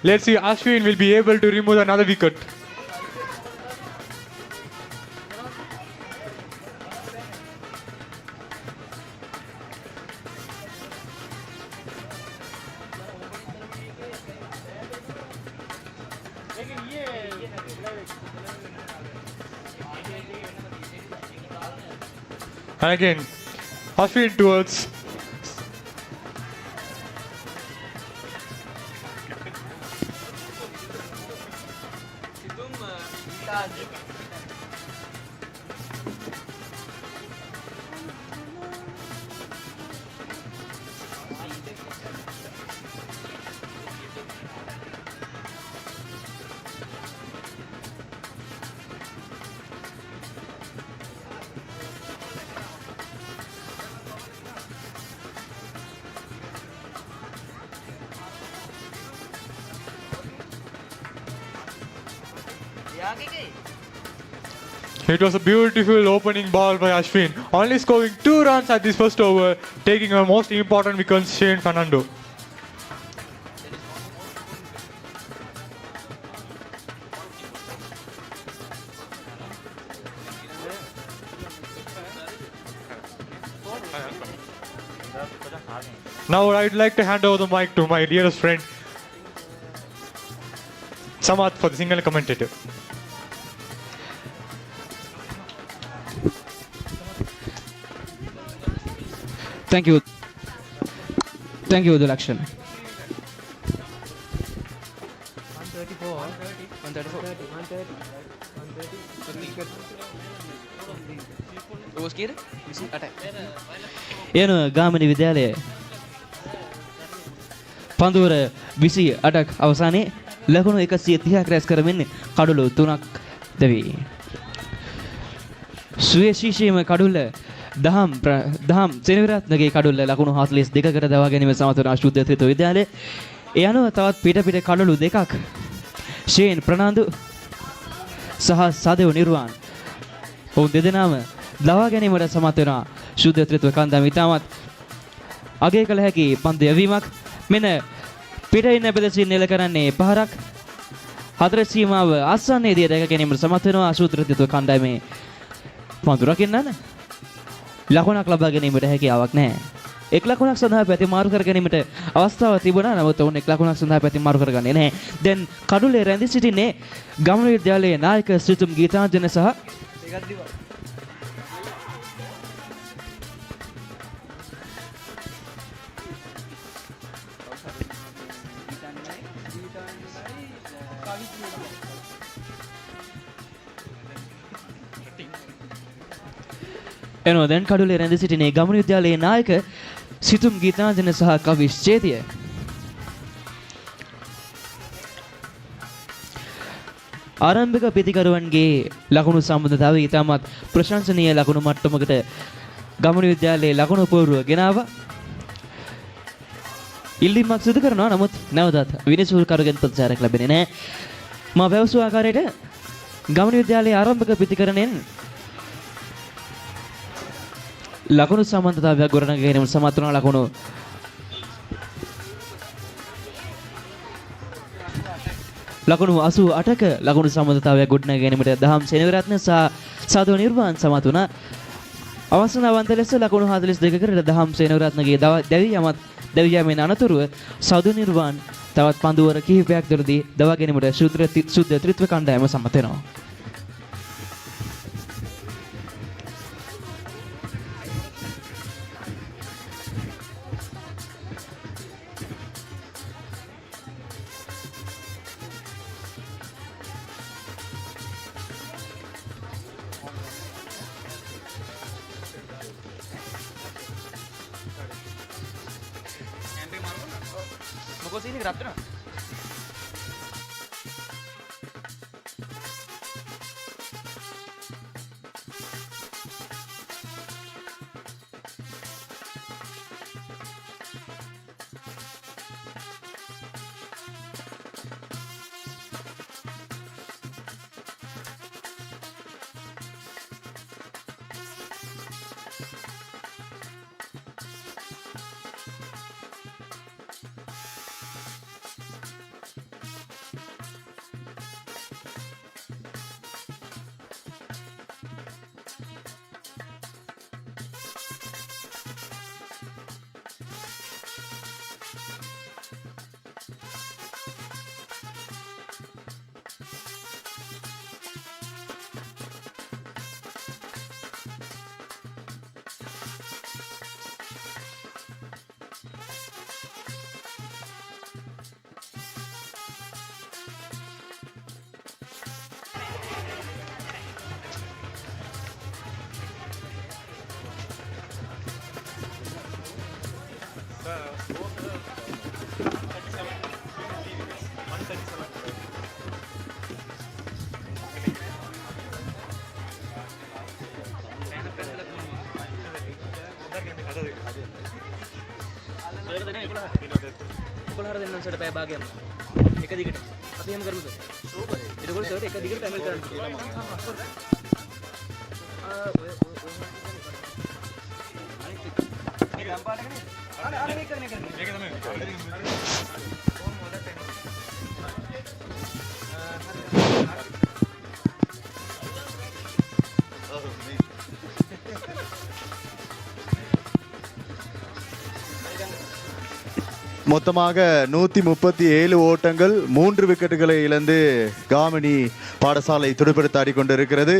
Let's see, Ashwin will be able to remove another wicket. And again, Ashwin towards It was a beautiful opening ball by Ashwin, only scoring 2 runs at this first over, taking a most important wicket, Shane Fernando. Now I'd like to hand over the mic to my dearest friend, Samath, for the single commentator. Thank you. Thank you, Dulakshan. 134. 134. ಏನು ಗಾಮಿನಿ ವಿದ್ಯಾಲಯ පඳුර 28ක් අවසානයේ ලකුණු 130ක් රැස් කරමින් කඩුළු 3ක් දැවි. සුවේශීෂීම කඩුල්ල දහම් සෙනවිරත්නගේ කඩුල්ල ලකුණු 42කට දවා ගැනීම සමත් වන අශුද්ධ ත්‍රිත්ව විද්‍යාලය. ඒ අනුව තවත් පිට කඩුළු දෙකක් ෂේන් ප්‍රනාන්දු සහ සදෙව් නිර්වාන් ඔවුන් දෙදෙනාම දවා ගැනීමට සමත් වෙනවා. ශුද්ධ ත්‍රිත්ව කන්දම ඉතාමත් අගය කළ හැකි පන්දු යැවීමක්. මෙන්න පිට ඉන්න ප්‍රදේශයෙන් නෙල කරන්නේ පහරක්. හතර සීමාව ආසන්නයේදී දැක ගැනීමට සමත් වෙනවා ශුද්ධ ත්‍රිත්ව කණ්ඩායමේ පන්දු රකින්නන. ලකුණක් ලබා ගැනීමට හැකියාවක් නැහැ. එක් ලකුණක් සඳහා පැති මාරු කර ගැනීමට අවස්ථාවක් තිබුණා. නමුත් ඔවුන් එක් ලකුණක් සඳහා පැති මාරු කරගන්නේ නැහැ. දැන් කඩුල්ලේ රැඳී සිටින්නේ ගමන විද්‍යාලයේ නායක ශ්‍රීතුම් ගීතාංජන සහ එනවා දැන් කඩුලේ රැඳී සිටිනේ ගමන විද්‍යාලයේ නායක සිතුම් ගීතාංජන සහ කවි ශ්චේතිය. ආරම්භක ප්‍රතිකරුවන්ගේ ලකුණු සම්බන්ධතාවය ඉතාමත් ප්‍රශංසනීය ලකුණු මට්ටමකට ගමන විද්‍යාලයේ ලකුණු පූර්ව ගෙනාවා. ඉල්ලීමක් සිදු කරනවා නමුත් නැවතත් විනිසුරුකරුගෙන් ප්‍රතිචාරයක් ලැබෙන්නේ නැහැ. මා පැවසු ආකාරයට ගමන විද්‍යාලයේ ආරම්භක ප්‍රතිකරණයෙන් ලකුණු සම්බන්ධතාවයක් ගොඩනගා ගැනීමට සමත් වන ලකුණු ලකුණු 88ක ලකුණු සම්බන්ධතාවයක් ගොඩනගා ගැනීමට දහම් සෙනවිරත්න සහ සාදු නිර්වාණ සමත් වුණා. අවසනාවන්ත ලෙස ලකුණු 42කට දහම් සෙනවිරත්නගේ දැවි යාමෙන් අනතුරුව සාදු නිර්වාණ තවත් පන්දුවර කිහිපයක් දුරදී දවා ගැනීමට සුද්ධ ත්‍රිත්ව කණ්ඩායම සමත් වෙනවා. Sini kerap tu. කොළහර දෙන්නම් සර් පැය භාගයක් එක දිගට අපි එහෙම කරමුද සූපර් ඒකෝල සර් එක දිගට පැමිල් කරන්න කියලා මම මේක තමයි மொத்தமாக 137 ஓட்டங்கள் 3 விக்கெட்டுகளை இழந்து காமினி பாடசாலை துடுப்படுத்த ஆடிக்கொண்டிருக்கிறது.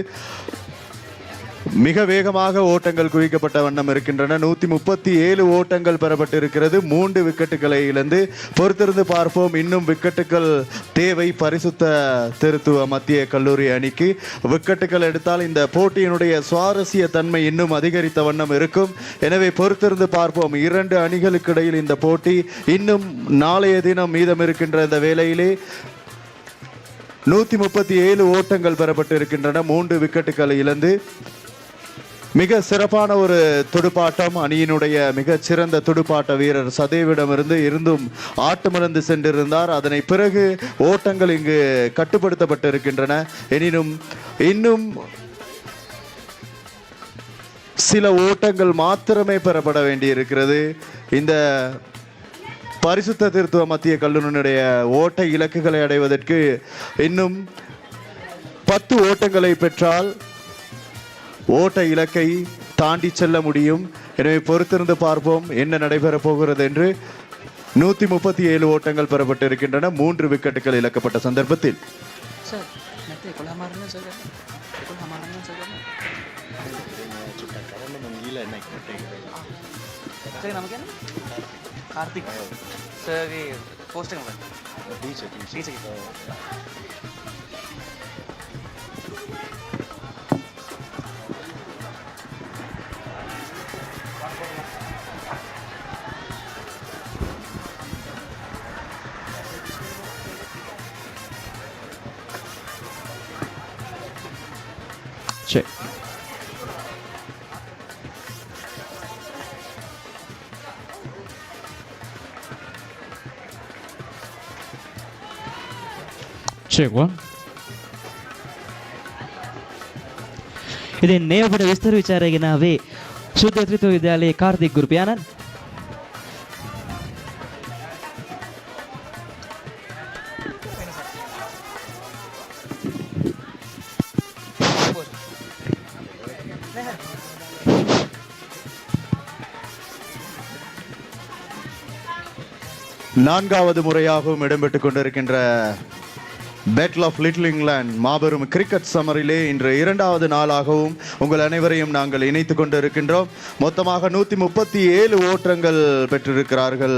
மிக வேகமாக ஓட்டங்கள் குவிக்கப்பட்ட வண்ணம் இருக்கின்றன. 137 ஓட்டங்கள் பெறப்பட்டிருக்கிறது. 3 விக்கெட்டுகளை இழந்து பொறுத்திருந்து பார்ப்போம். இன்னும் விக்கெட்டுகள் தேவை பரிசுத்த திருத்துவ மத்திய கல்லூரி அணிக்கு. விக்கெட்டுகள் எடுத்தால் இந்த போட்டியினுடைய சுவாரஸ்ய தன்மை இன்னும் அதிகரித்த வண்ணம் இருக்கும். எனவே பொறுத்திருந்து பார்ப்போம். 2 அணிகளுக்கு இடையில் இந்த போட்டி இன்னும் நாளைய தினம் மீதம் இருக்கின்ற இந்த வேளையிலே 137 ஓட்டங்கள் பெறப்பட்டிருக்கின்றன. 3 விக்கெட்டுகளை இழந்து மிக சிறப்பான ஒரு துடுப்பாட்டம். அணியினுடைய மிகச் சிறந்த துடுப்பாட்ட வீரர் சதேவிடமிருந்து இருந்தும் ஆட்டமிழந்து சென்றிருந்தார். அதனை பிறகு ஓட்டங்கள் இங்கு கட்டுப்படுத்தப்பட்டிருக்கின்றன. எனினும் இன்னும் சில ஓட்டங்கள் மாத்திரமே பெறப்பட வேண்டியிருக்கிறது. இந்த பரிசுத்த திருத்துவ மத்திய கல்லூரியினுடைய ஓட்ட இலக்குகளை அடைவதற்கு இன்னும் 10 ஓட்டங்களை பெற்றால் ஓட்ட இலக்கை தாண்டி செல்ல முடியும். எனவே பொறுத்திருந்து பார்ப்போம் என்ன நடைபெறப் போகிறது என்று. 137 ஓட்டங்கள் பெறப்பட்டிருக்கின்றன 3 விக்கெட்டுகள் இழக்கப்பட்ட சந்தர்ப்பத்தில். check. Check one. ඉතින් මේ අපිට විස්තර ਵਿਚාරය ගෙන ආවේ සුද්ධ ත්‍රිත්ව විද්‍යාලයේ කාර්තික් ගුරු පියාණන්. நான்காவது முறையாகவும் இடம்பெற்றுக் கொண்டிருக்கின்ற பேட்டில் ஆஃப் லிட்டில் இங்கிலாந்து மாபெரும் கிரிக்கெட் சமரிலே இன்று இரண்டாவது நாளாகவும் உங்கள் அனைவரையும் நாங்கள் இணைத்து கொண்டிருக்கின்றோம். மொத்தமாக 137 ஓட்டங்கள் பெற்றிருக்கிறார்கள்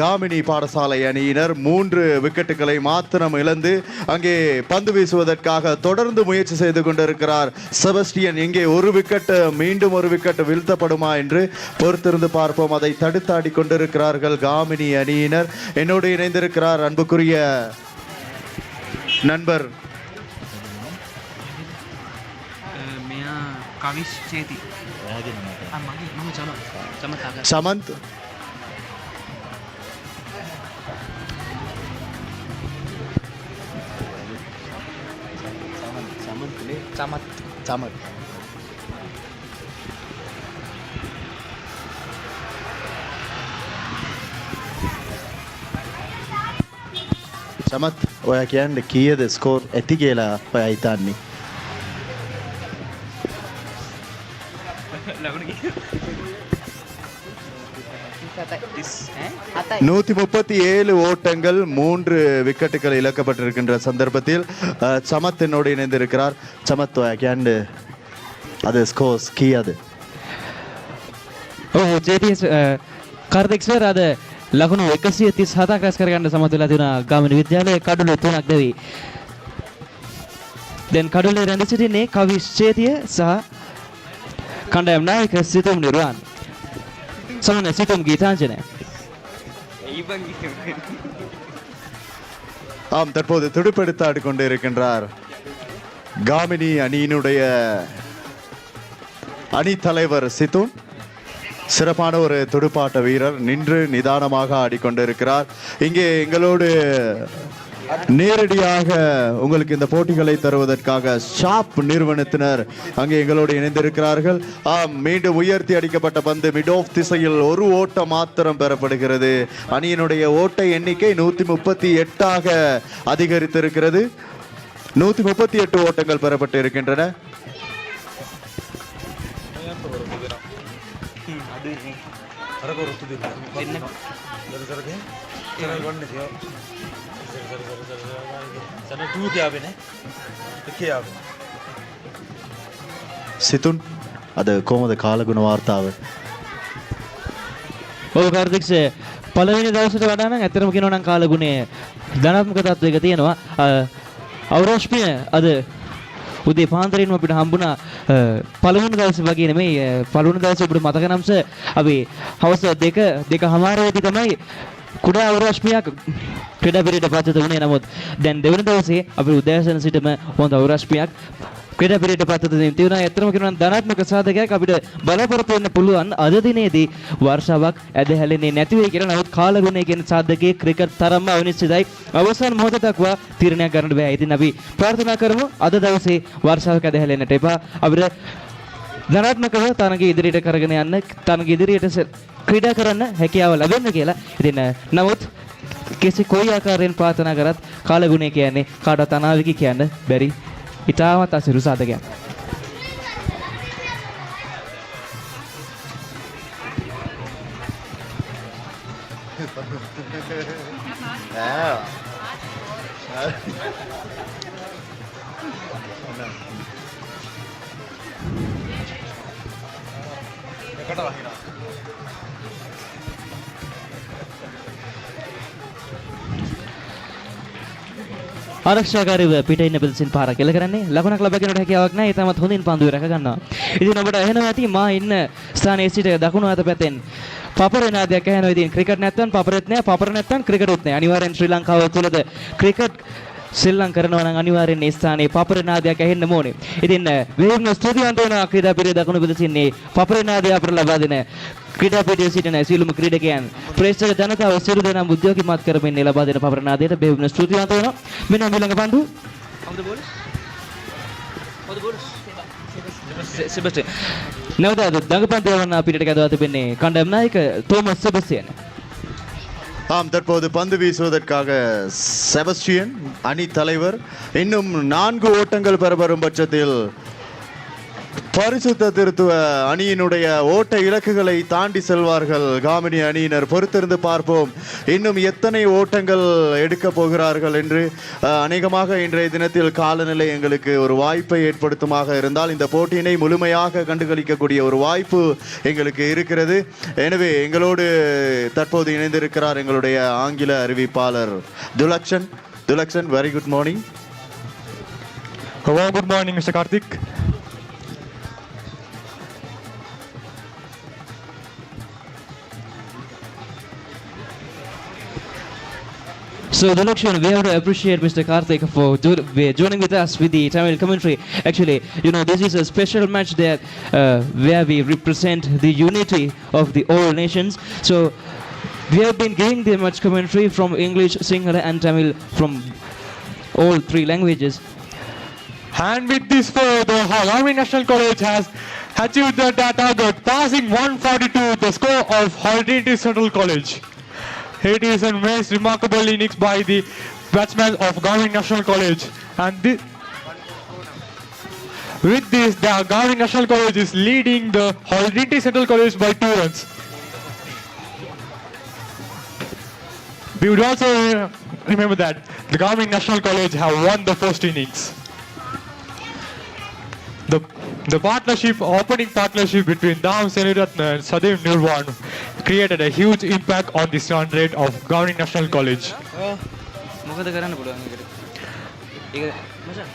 காமினி பாடசாலை அணியினர். 3 விக்கெட்டுகளை மாத்திரம் இழந்து அங்கே பந்து வீசுவதற்காக தொடர்ந்து முயற்சி செய்து கொண்டிருக்கிறார் செபஸ்டியன். இங்கே ஒரு விக்கெட், மீண்டும் ஒரு விக்கெட் வீழ்த்தப்படுமா என்று பொறுத்திருந்து பார்ப்போம். அதை தடுத்தாடி கொண்டிருக்கிறார்கள் காமினி அணியினர். என்னோடு இணைந்திருக்கிறார் அன்புக்குரிய நண்பர் சமந்த். සමත් ඔයා කියන්නේ කීයද ස්කෝර් ඇති කියලා ඔයා හිතන්නේ? 137 ஓட்டங்கள் 3 விக்கெட்டுகள் இழக்கப்பட்டிருக்கின்ற சந்தர்ப்பத்தில் சமத் என்னோடு இணைந்திருக்கிறார். சமத் ඔයා කියන්නේ அது ஸ்கோர்ஸ் කීයද? ඔව් ජේපීස් කාර්තික් සර් අද ලකුණු 137ක් රැස් කරගන්න සමත් වෙලා තිබුණා ගාමිණී විද්‍යාලයේ කඩුළු 3ක් දෙවි. දැන් කඩුල්ලේ රැඳ සිටින්නේ කවිස් චේතිය සහ කණ්ඩායම් නායක සිතුම් නිර්වාණ. සමන සිතුම් ගීතාංජනය. ஆம், தற்போது துடுப்பெடுத்தாடி கொண்டு இருக்கின்றார் காமினி அணியினுடைய அணி தலைவர் சித்துன். சிறப்பான ஒரு துடுப்பாட்ட வீரர், நின்று நிதானமாக ஆடிக்கொண்டிருக்கிறார். இங்கே எங்களோடு நேரடியாக உங்களுக்கு இந்த போட்டிகளை தருவதற்காக ஷாப் நிறுவனத்தினர் அங்கே எங்களோடு இணைந்திருக்கிறார்கள். ஆம், மீண்டும் உயர்த்தி அடிக்கப்பட்ட பந்து மிட் ஆஃப் திசையில் ஒரு ஓட்டம் மாத்திரம் பெறப்படுகிறது. அணியினுடைய ஓட்ட எண்ணிக்கை 138ஆக அதிகரித்திருக்கிறது. 138 ஓட்டங்கள் பெறப்பட்டு இருக்கின்றன. සිතුන් අද කොහොමද කාලගුණ වාර්තාව? ඔව් කාර්තික් සර් පළවෙනි දවසට වඩා නම් ඇත්තටම කියනවා නම් කාලගුණය ධනාත්මක තත්වයක තියෙනවා. අවරෝෂ්මිය අද උදේ පාන්දරින්ම අපිට හම්බුණා පළවෙනි දවසේ වගේ නෙමෙයි. පළවෙනි දවසේ අපිට මතක නම් සර් අපි හවස 2:00 තමයි කුඩා අවරෝෂ්මියක් ක්‍රීඩා පිරියට පත්වත වුණේ. නමුත් දැන් දෙවන දවසේ අපි උදෑසන සිටම හොඳ අවරෝෂ්මියක් ක්‍රීඩා පිරියට පත්වත තිබුණා. ඇත්තම කියනවා ධනාත්මක සාධකයක් අපිට බලාපොරොත්තු වෙන්න පුළුවන්. අද දිනේදී වර්ෂාවක් ඇද හැලෙන්නේ නැති වෙයි කියලා. නමුත් කාලගුණය කියන සාධකයේ ක්‍රිකට් තරම්ම අනිශ්චිතයි. අවසන් මොහොත දක්වා තීරණයක් ගන්නට බෑ. ඉතින් අපි ප්‍රාර්ථනා කරමු අද දවසේ වර්ෂාවක් ඇද හැලෙන්නට එපා. අපිට ධනාත්මකව තරගය ඉදිරියට කරගෙන යන්න, තරගය ඉදිරියට ක්‍රීඩා කරන්න හැකියාව ලැබෙන්න කියලා. ඉතින් නමුත් කොයි ආකාරයෙන් ප්‍රාර්ථනා කරත් කාලගුණය කියන්නේ කාටවත් අනාවැකි කියන්න බැරි ඉතාමත් අසිරු සාධකයක්. ආරක්ෂාකාරීව පිට ඉන්න පිළිසින් පාර කෙල කරන්නේ ලකුණක් ලබා ගැනීමට හැකියාවක් නැහැ. ඒ තමත් හොඳින් පන්දුවේ රැක ගන්නවා. ඉතින් ඔබට ඇහෙනවා ඇති මා ඉන්න ස්ථානයේ සිට දකුණු අත පැත්තෙන් පපරේ නාදයක් ඇහෙනවා. ඉතින් ක්‍රිකට් නැත්තම් පපරෙත් නැහැ, පපර නැත්තම් ක්‍රිකටුත් නැහැ. අනිවාර්යෙන් ශ්‍රී ලංකාව තුළද ක්‍රිකට් සෙල්ලම් කරනවා නම් අනිවාර්යෙන් ඒ ස්ථානයේ පපරනාදයක් ඇහෙන්න ඕනේ. ඉතින් වේගන ස්තුතිවන්ත වන ක්‍රීඩා පිරිය දකුණු පිටසින්නේ පපරනාදය අපට ලබා දෙන ක්‍රීඩා පිටියේ සිටින සියලුම ක්‍රීඩකයන් ප්‍රේක්ෂක ජනතාව සියලු දෙනාම උද්‍යෝගිමත් කරමින් ලබා දෙන පපරනාදයට වේගන ස්තුතිවන්ත වෙනවා. මෙන්න ඊළඟ පන්දු. කවුද බෝල්? කවුද බෝල්? Sebastian. නැවත දඟපන්දු යවන පිටට කැදවා තිබෙන්නේ කණ්ඩායම් නායක තෝමස් සෙබස්තියන්. ஆம் தற்போது பந்து வீசுவதற்காக செபஸ்டியன் அணி தலைவர் இன்னும் 4 ஓட்டங்கள் பெறப்படும் பட்சத்தில் பரிசுத்த திருத்துவ அணியினுடைய ஓட்ட இலக்குகளை தாண்டி செல்வார்கள் காமினி அணியினர். பொறுத்திருந்து பார்ப்போம் இன்னும் எத்தனை ஓட்டங்கள் எடுக்க போகிறார்கள் என்று. அநேகமாக இன்றைய தினத்தில் காலநிலை எங்களுக்கு ஒரு வாய்ப்பை ஏற்படுத்துமாக இருந்தால் இந்த போட்டியினை முழுமையாக கண்டுகளிக்கக்கூடிய ஒரு வாய்ப்பு எங்களுக்கு இருக்கிறது. எனவே எங்களோடு தற்போது இணைந்திருக்கிறார் எங்களுடைய ஆங்கில அறிவிப்பாளர் Thulakshan. Very good morning. Good morning mister Karthik. So Dhalakshan, we have to appreciate Mr. Karthik for joining with us with the Tamil commentary. Actually, you know, this is a special match that where we represent the unity of the all nations. So we have been giving the match commentary from English, Sinhala and Tamil from all 3 languages. And with this the Gamini National College has achieved the target, passing 142, the score of Trinity Central College. It is a most remarkable innings by the batsmen of Gamini National College, and with this the Gamini National College is leading the Trinity Central College by 2 runs. We would also remember that the Gamini National College have won the first innings. The opening partnership between Dham Seniratna and Sadev Nirwan created a huge impact on the run rate of Gamini National College. මොකද කරන්න පුළුවන් ඒකට? ඒක මචං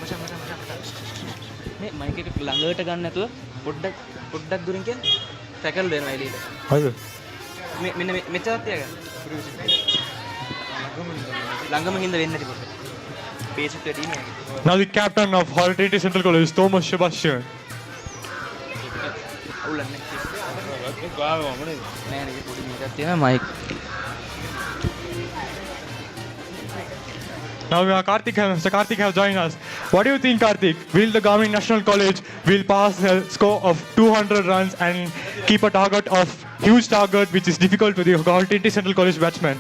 මේ mic එක ළඟට ගන්න නැතුව පොඩ්ඩක් දුරින් කියන ටැකල් දෙනවා එළියට. හරිද? මෙන්න මෙච්චරක් තියාගන්න. ළඟම හින්දා වෙන්නේ නැති පොඩ්ඩක්. බේසික් වැඩි නේ. Now the captain of Trinity Central College, Thomas Sebastian. Now Mr. Karthik have joined us. What do you think, Karthik? Will the Gamini National College will pass a score of 200 runs and keep a target of huge target which is difficult for the Trinity Central College batsmen?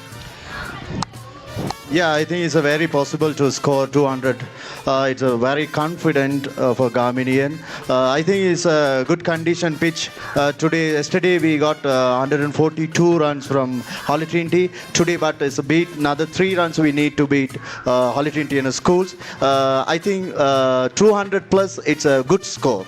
Yeah, I think it's a very possible to score 200. It's a very confident for Gaminian. I think it's a good condition pitch. Yesterday we got 142 runs from Holly Trinity. Today, but it's a beat. Another 3 runs we need to beat Holly Trinity in the schools. I think 200 plus, it's a good score.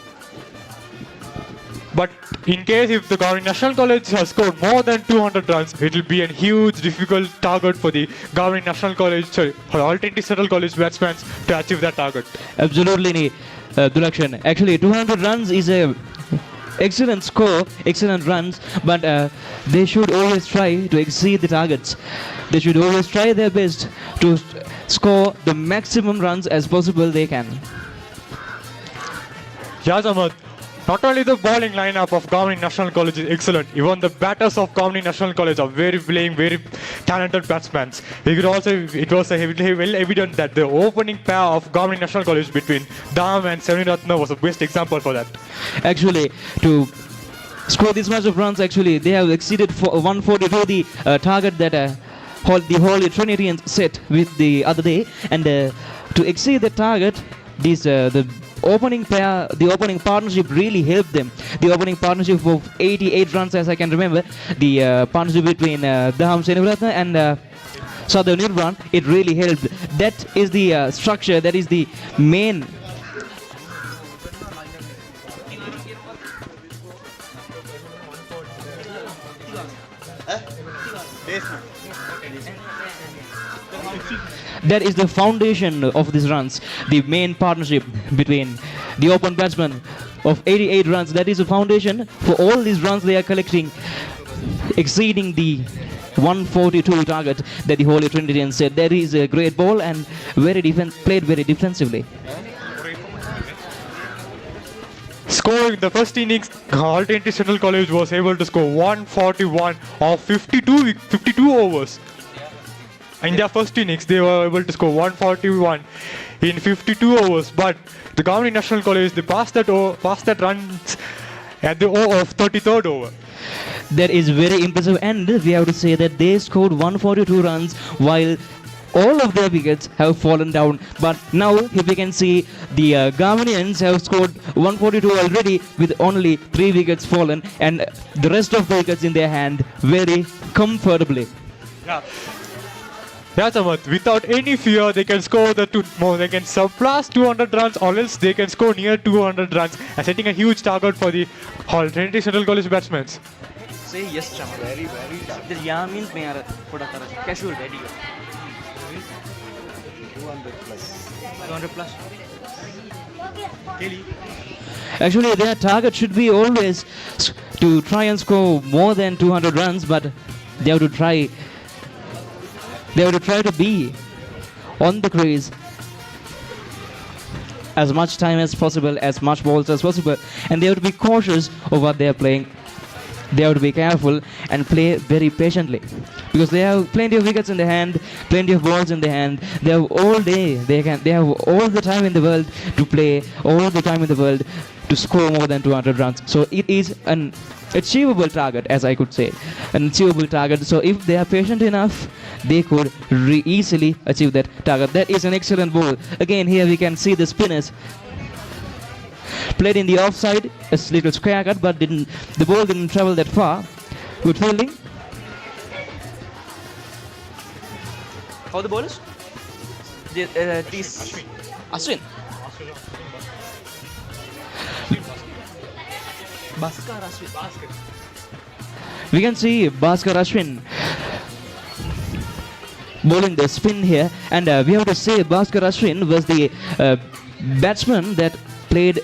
But in case if the Gamini National College has scored more than 200 runs, it will be a huge difficult target for the Gamini National College, for Trinity Central College batsmen to achieve that target. Absolutely, Dhalakshan. Actually, 200 runs is a excellent score, excellent runs, but they should always try to exceed the targets. They should always try their best to score the maximum runs as possible they can. Yes, Ahmad. Not only the bowling lineup of Gamini National College is excellent, even the batters of Gamini National College are playing very talented batsmen. It was well evident that the opening pair of Gamini National College between Dham and Seniratna was the best example for that. Actually, to score this much of runs, actually they have exceeded 142 the target that the whole Trinity set with the other day, and to exceed the target, the opening partnership really helped them. The opening partnership of 88 runs, as I can remember, the partnership between Dham Seniratna and Sadev Nirwan, it really helped. That is the structure, that is the main that is the foundation of these runs. The main partnership between the open batsman of 88 runs, that is the foundation for all these runs they are collecting, exceeding the 142 target that the Holy Trinity said. That is a great ball and played very defensively. Scoring the first innings, Trinity Central College was able to score 141 of 52 overs. In their first innings, they were able to score 141 in 52 overs. But the Gamini National College, they passed that runs at the of 33rd over. That is very impressive, and we have to say that they scored 142 runs while all of their wickets have fallen down. But now, if we can see, the Gaminians have scored 142 already with only 3 wickets fallen, and the rest of the wickets in their hand very comfortably. Yeah. Yeah, Samat, without any fear, they can score they can surpass 200 runs, or else they can score near 200 runs, and setting a huge target for the Trinity Central College batsmen. Say yes, Chama. Very. The yeah means me are casual ready. 200 plus. Actually, their target should be always to try and score more than 200 runs, but they have to try. They have to try to be on the crease as much time as possible, as much balls as possible, and they have to be cautious of what they are playing. They have to be careful and play very patiently, because they have plenty of wickets in their hand, plenty of balls in their hand. They have all day. They have all the time in the world to play, all the time in the world to score more than 200 runs. So it is an achievable target, as I could say, an achievable target. So if they are patient enough, they could easily achieve that target. That is an excellent ball. Again, here we can see the spinners. Played in the offside, a little square cut, but the ball didn't travel that far. Good fielding. How the ball is? Ashwin. We can see Bhaskar Ashwin bowling the spin here, and we have to say Bhaskar Ashwin was the batsman that played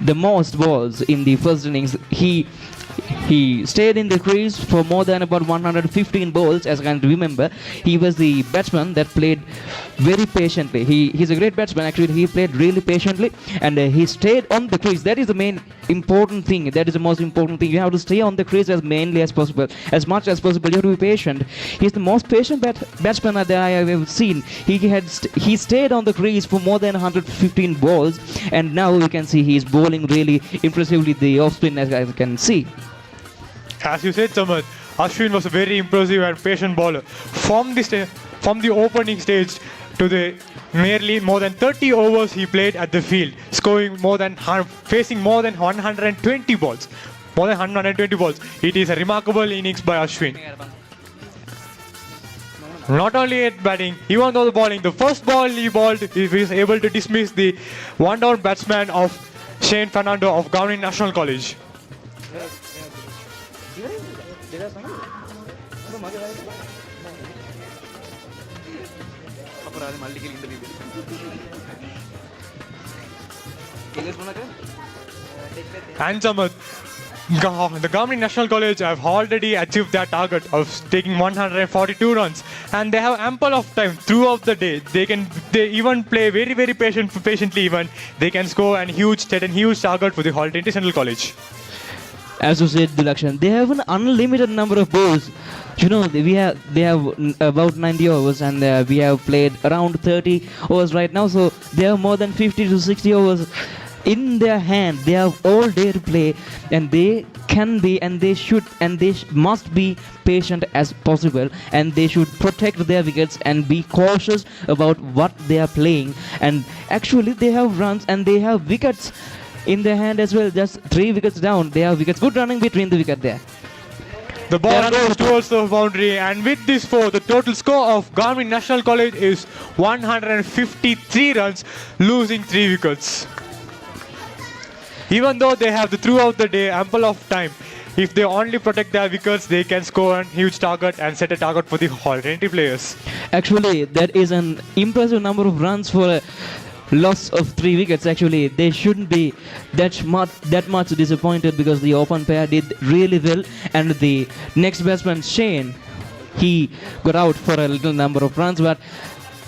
the most balls in the first innings. He stayed in the crease for more than about 115 balls, as I can remember. He was the batsman that played very patiently. He's a great batsman. Actually, he played really patiently, and he stayed on the crease. That is the main important thing. That is the most important thing. You have to stay on the crease as mainly as possible, as much as possible. You have to be patient. He's the most patient batsman that I have ever seen. He stayed on the crease for more than 115 balls, and now we can see he's bowling really impressively the off spin, as I can see. As you said, Samad, Ashwin was a very impressive and patient bowler. From the opening stage to the nearly more than 30 overs he played at the field, facing more than 120 balls. More than 120 balls. It is a remarkable innings by Ashwin. Not only at batting, even though the bowling, the first ball he bowled, he was able to dismiss the one-down batsman of Shane Fernando of Gamini National College. And Samad, the Gamini National College have already achieved their target of taking 142 runs, and they have ample of time throughout the day. They even play very patiently. Even they can score set a huge target for the Trinity Central College. As you said, Dilakshan, they have an unlimited number of balls. You know, they have about 90 overs, and we have played around 30 overs right now. So they have more than 50 to 60 overs in their hand. They have all day to play, and they can be, and they should, and they must be patient as possible, and they should protect their wickets and be cautious about what they are playing. And actually, they have runs and they have wickets in their hand as well. Just 3 wickets down, they have wickets. Good running between the wicket there. The ball goes towards the boundary, and with this 4, the total score of Gamini National College is 153 runs, losing 3 wickets. Even though they have throughout the day ample of time, if they only protect their wickets, they can score a huge target and set a target for the Trinity players. Actually, that is an impressive number of runs for a loss of 3 wickets. Actually, they shouldn't be that much disappointed, because the open pair did really well, and the next batsman Shane he got out for a little number of runs. But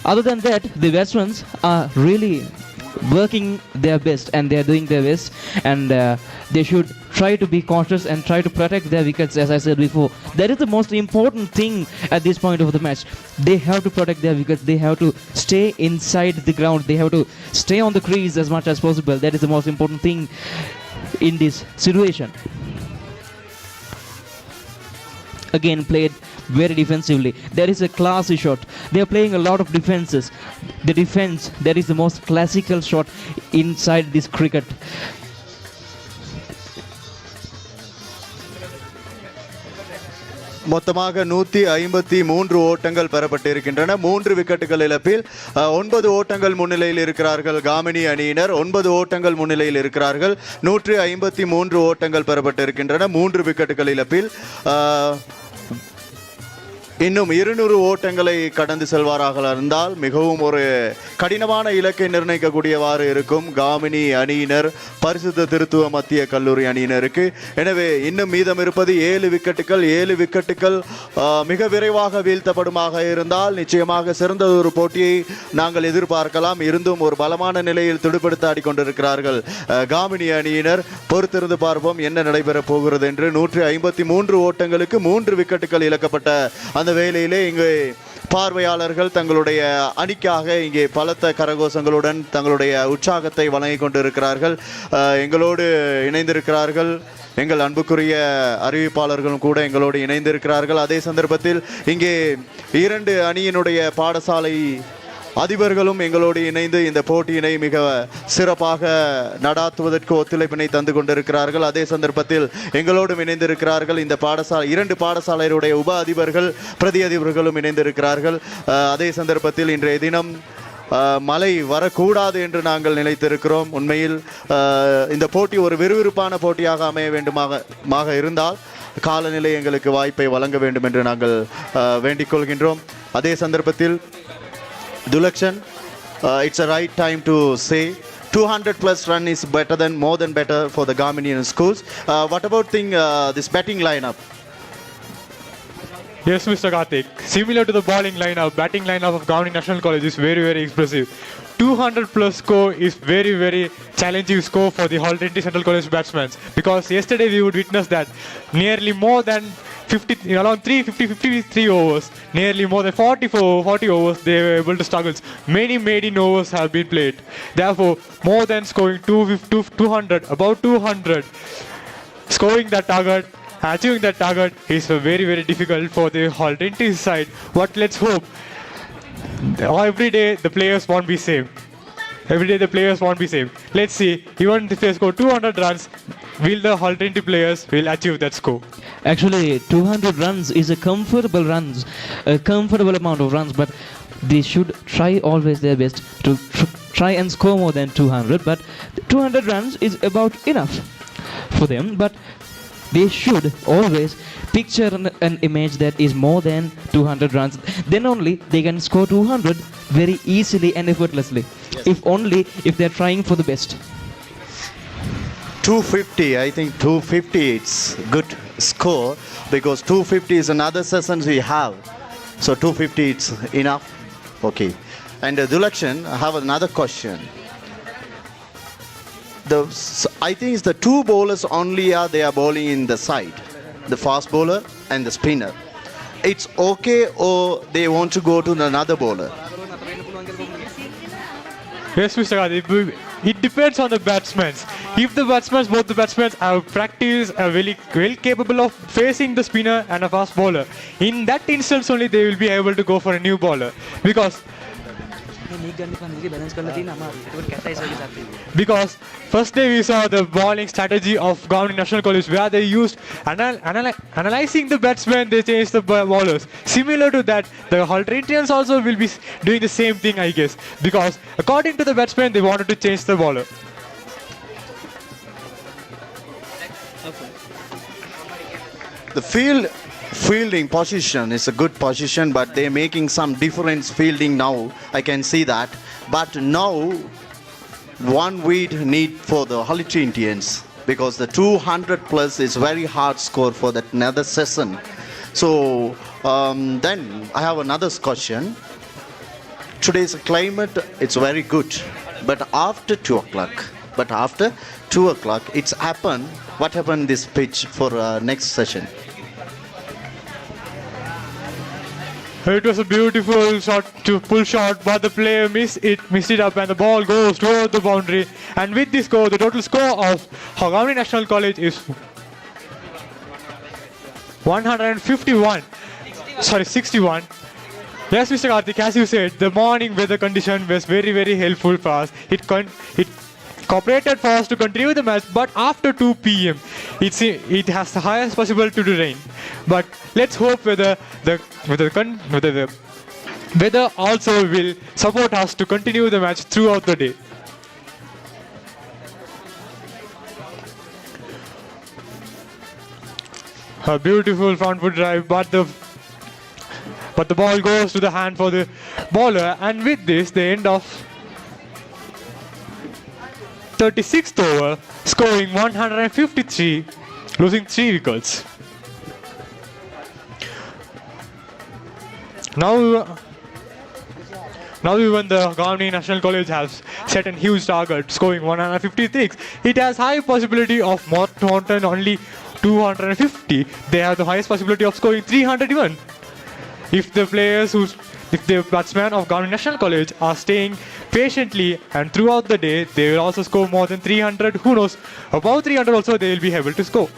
other than that, the batsmen are really working their best and they are doing their best, and they should try to be cautious and try to protect their wickets. As I said before, that is the most important thing at this point of the match. They have to protect their wickets, they have to stay inside the ground, they have to stay on the crease as much as possible. That is the most important thing in this situation. Again, played very defensively. There is a classy shot. They are playing a lot of defenses. The defense, that is the most classical shot inside this cricket. மொத்தமாக 153 ஓட்டங்கள் பெறப்பட்டிருக்கின்றன. 3 விக்கெட்டுகள் இழப்பில் 9 ஓட்டங்கள் முன்னிலையில் இருக்கிறார்கள் காமினி அணியினர். 9 ஓட்டங்கள் முன்னிலையில் இருக்கிறார்கள். 153 ஓட்டங்கள் பெறப்பட்டிருக்கின்றன 3 விக்கெட்டுகள் இழப்பில். இன்னும் 200 ஓட்டங்களை கடந்து செல்வாராக இருந்தால் மிகவும் ஒரு கடினமான இலக்கை நிர்ணயிக்கக்கூடியவாறு இருக்கும் காமினி அணியினர், பரிசுத்த திருத்துவ மத்திய கல்லூரி அணியினருக்கு. எனவே இன்னும் மீதம் இருப்பது 7 விக்கெட்டுகள். 7 விக்கெட்டுகள் மிக விரைவாக வீழ்த்தப்படுமாக இருந்தால் நிச்சயமாக சிறந்த ஒரு போட்டியை நாங்கள் எதிர்பார்க்கலாம். இருந்தும் ஒரு பலமான நிலையில் துடுப்படுத்த ஆடிக்கொண்டிருக்கிறார்கள் காமினி அணியினர். பொறுத்திருந்து பார்ப்போம் என்ன நடைபெறப் போகிறது என்று. 153 ஓட்டங்களுக்கு 3 விக்கெட்டுகள் இழக்கப்பட்ட அந்த வேளையிலே இங்கு பார்வையாளர்கள் தங்களுடைய அணிக்காக இங்கே பலத்த கரகோஷங்களுடன் தங்களுடைய உற்சாகத்தை வழங்கிக் கொண்டிருக்கிறார்கள். எங்களோடு இணைந்திருக்கிறார்கள் எங்கள் அன்புக்குரிய அறிவிப்பாளர்களும் கூட எங்களோடு இணைந்திருக்கிறார்கள். அதே சந்தர்ப்பத்தில் இங்கே 2 அணியினுடைய பாடசாலை அதிபர்களும் எங்களோடு இணைந்து இந்த போட்டியினை மிக சிறப்பாக நடாத்துவதற்கு ஒத்துழைப்பினை தந்து கொண்டிருக்கிறார்கள். அதே சந்தர்ப்பத்தில் எங்களோடும் இணைந்திருக்கிறார்கள் இந்த பாடசாலை 2 பாடசாலையுடைய உப அதிபர்கள், பிரதி அதிபர்களும் இணைந்திருக்கிறார்கள். அதே சந்தர்ப்பத்தில் இன்றைய தினம் மழை வரக்கூடாது என்று நாங்கள் நினைத்திருக்கிறோம். உண்மையில் இந்த போட்டி ஒரு விறுவிறுப்பான போட்டியாக அமைய வேண்டுமாக இருந்தால் காலநிலை எங்களுக்கு வாய்ப்பை வழங்க வேண்டும் என்று நாங்கள் வேண்டிக் கொள்கின்றோம். அதே சந்தர்ப்பத்தில் Dulakshan, it's a right time to say 200 plus run is more than better for the Gamini schools. What about this batting lineup? Yes, Mr. Karthik. Similar to the bowling lineup, batting lineup of Gamini National College is very, very expressive. 200 plus score is very, very challenging score for the Trinity Central College batsmen, because yesterday we would witness that nearly more than 50, around 53 overs, nearly more than 40 overs they were able to struggle. Many maiden overs have been played. Therefore, more than scoring 200, about 200, scoring that target, achieving that target is very, very difficult for the Trinity side. But let's hope every day the players won't be same. Every day the players won't be same. Let's see, even if they score 200 runs, will the Trinity players will achieve that score? Actually, 200 runs is a comfortable amount of runs, but they should try always their best to try and score more than 200. But 200 runs is about enough for them, but they should always picture an image that is more than 200 runs. Then only they can score 200 very easily and effortlessly. Yes. If they're trying for the best. 250, I think 250 it's good score, because 250 is another sessions we have. So 250 it's enough. Okay. And Dulakshan, I have another question. I think it's the 2 bowlers only they are bowling in the side, the fast bowler and the spinner. It's okay, or they want to go to another bowler? Yes, Mr. Karthik. It depends on the batsmen. If both the batsmen have practice, are well capable of facing the spinner and a fast bowler, in that instance only they will be able to go for a new bowler. Because first day we saw the bowling strategy of Gamini National College, where they used analyzing the batsmen, they changed the bowlers. Similar to that, the Trinitians also will be doing the same thing, I guess, because according to the batsmen they wanted to change the bowler. The fielding position is a good position, but they're making some difference fielding now. I can see that. But now, one we need for the Trinitians, because the 200 plus is very hard score for that another session. So Then I have another question. Today's climate, it's very good, but after 2 o'clock, it's happened. What happened this pitch for next session? It was a beautiful shot, to pull shot, but the player missed it up, and the ball goes toward the boundary. And with this score, the total score of Gamini National College is 61. Yes, Mr. Karthik, as you said, the morning weather condition was very, very helpful for us. It cooperated for us to continue the match, but after 2 p.m. it has the highest possibility to rain. But let's hope whether the weather also will support us to continue the match throughout the day. A beautiful front foot drive, but the ball goes to the hand for the bowler, and with this, the end of 36th over, scoring 153, losing 3 wickets. Now even the Gamini National College has set a huge target, scoring 156. It has high possibility of mountain only 250. They have the highest possibility of scoring 300 even. If the batsmen of Gamini National College are staying patiently and throughout the day, they will also score more than 300. Who knows? Above 300 also they will be able to score.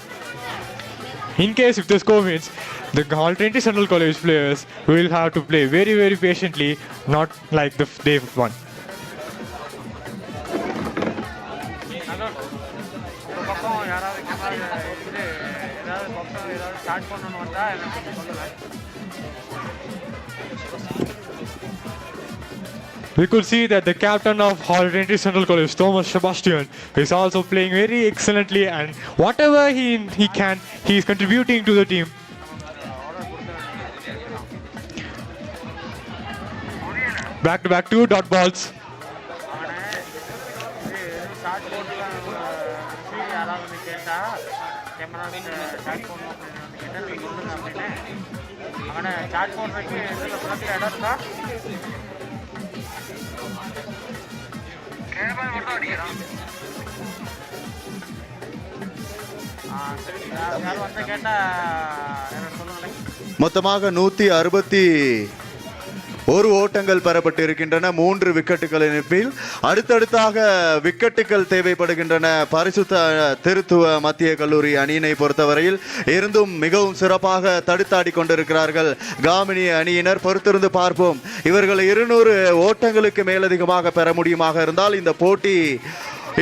In case if the score wins, the Trinity Central College players will have to play very, very patiently, not like the day one. We could see that the captain of Trinity Central College, Thomas Sebastian, is also playing very excellently, and whatever he can, he is contributing to the team. Back-to-back 2 dot balls. மொத்தமாக 161 ஓட்டங்கள் பெறப்பட்டிருக்கின்றன. 3 விக்கெட்டுகள் இணைப்பில் அடுத்தடுத்தாக விக்கெட்டுகள் தேவைப்படுகின்றன. பரிசுத்த திருத்துவ மத்திய கல்லூரி அணியினை பொறுத்தவரையில் இருந்தும் மிகவும் சிறப்பாக தடுத்தாடி கொண்டிருக்கிறார்கள் காமினி அணியினர். பொறுத்திருந்து பார்ப்போம். இவர்கள் 200 ஓட்டங்களுக்கு மேலதிகமாக பெற முடியுமாக இருந்தால் இந்த போட்டி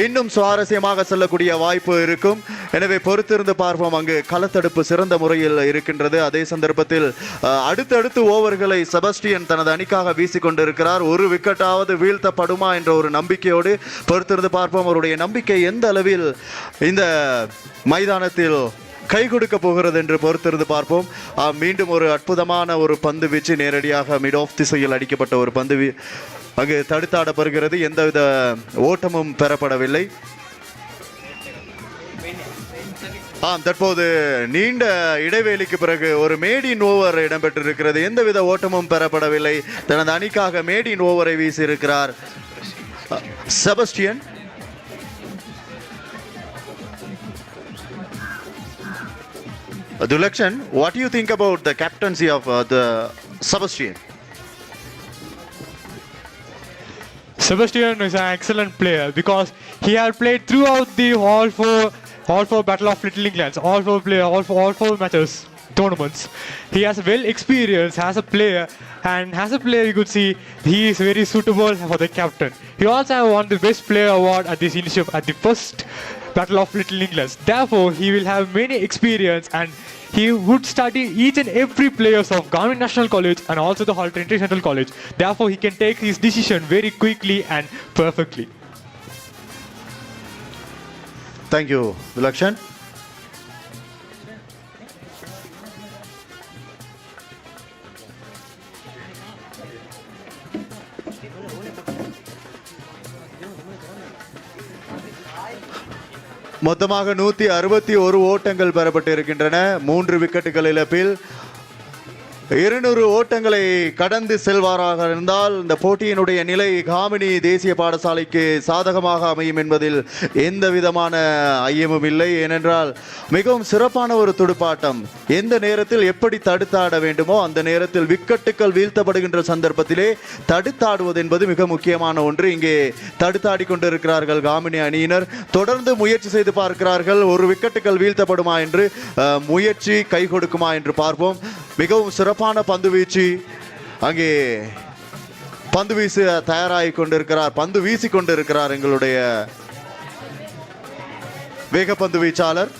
இன்னும் சுவாரஸ்யமாக செல்லக்கூடிய வாய்ப்பு இருக்கும். எனவே பொறுத்திருந்து பார்ப்போம். அங்கு களத்தடுப்பு சிறந்த முறையில் இருக்கின்றது. அதே சந்தர்ப்பத்தில் அடுத்தடுத்து ஓவர்களை செபஸ்டியன் தனது அணிக்காக வீசிக்கொண்டிருக்கிறார். 1 விக்கெட்டாவது வீழ்த்தப்படுமா என்ற ஒரு நம்பிக்கையோடு பொறுத்திருந்து பார்ப்போம். அவருடைய நம்பிக்கை எந்த அளவில் இந்த மைதானத்தில் கை கொடுக்க போகிறது என்று பொறுத்திருந்து பார்ப்போம். மீண்டும் ஒரு அற்புதமான ஒரு பந்து வீச்சு, நேரடியாக மிட் ஆஃப் திசையில் அடிக்கப்பட்ட ஒரு பந்து அங்கு தடுத்தாடப்படுகிறது. எந்தவித ஓட்டமும் பெறப்படவில்லை. தற்போது நீண்ட இடைவேளைக்கு பிறகு ஒரு மேடின் ஓவர் இடம்பெற்றிருக்கிறது. எந்தவித ஓட்டமும் பெறப்படவில்லை. தனது அணிக்காக மேடின் ஓவரை வீசியிருக்கிறார் Sebastian. Dulakshan, what do you think about the captaincy of the Sebastian? Sebastian is an excellent player because he has played throughout the all four Battle of Little England, all four matches, tournaments. He has well experience as a player, and as a player you could see he is very suitable for the captain. He also won the best player award at this initiative at the first Battle of Little England. Therefore, he will have many experience, and he would study each and every players of Gamini National College and also the Trinity Central College. Therefore, he can take his decision very quickly and perfectly. Thank you, Dulakshan. மொத்தமாக 161 ஓட்டங்கள் பெறப்பட்டிருக்கின்றன. 3 விக்கெட்டுகள் இழப்பில் 200 ஓட்டங்களை கடந்து செல்வாராக இருந்தால் இந்த போட்டியினுடைய நிலை காமினி தேசிய பாடசாலைக்கு சாதகமாக அமையும் என்பதில் எந்த விதமான ஐயமும் இல்லை. ஏனென்றால் மிகவும் சிறப்பான ஒரு துடுப்பாட்டம். எந்த நேரத்தில் எப்படி தடுத்தாட வேண்டுமோ அந்த நேரத்தில் விக்கெட்டுகள் வீழ்த்தப்படுகின்ற சந்தர்ப்பத்திலே தடுத்தாடுவது என்பது மிக முக்கியமான ஒன்று. இங்கே தடுத்தாடி கொண்டிருக்கிறார்கள் காமினி அணியினர். தொடர்ந்து முயற்சி செய்து பார்க்கிறார்கள், ஒரு விக்கெட்டுகள் வீழ்த்தப்படுமா என்று, முயற்சி கை கொடுக்குமா என்று பார்ப்போம். மிகவும் சிறப்பான பந்து வீச்சு. அங்கே பந்து வீச தயாராகி கொண்டிருக்கிறார், பந்து வீசி கொண்டிருக்கிறார் எங்களுடைய வேகப்பந்து வீச்சாளர்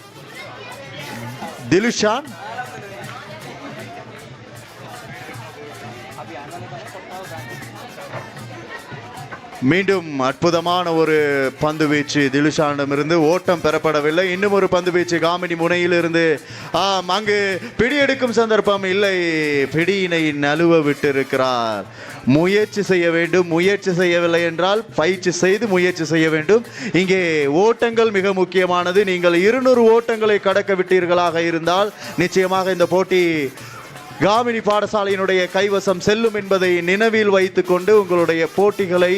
திலுஷான். மீண்டும் அற்புதமான ஒரு பந்து வீச்சு திலுஷானிடமிருந்து. ஓட்டம் பெறப்படவில்லை. இன்னும் ஒரு பந்து வீச்சு காமினி முனையிலிருந்து. அங்கு பிடி எடுக்கும் சந்தர்ப்பம் இல்லை, பிடியினை நழுவ விட்டு இருக்கிறார். முயற்சி செய்ய வேண்டும், முயற்சி செய்யவில்லை என்றால் பயிற்சி செய்து முயற்சி செய்ய வேண்டும். இங்கே ஓட்டங்கள் மிக முக்கியமானது. நீங்கள் 200 ஓட்டங்களை கடக்க விட்டீர்களாக இருந்தால் நிச்சயமாக இந்த போட்டி காமினி பாடசாலையினுடைய கைவசம் செல்லும் என்பதை நினைவில் வைத்துக் கொண்டு உங்களுடைய போட்டிகளை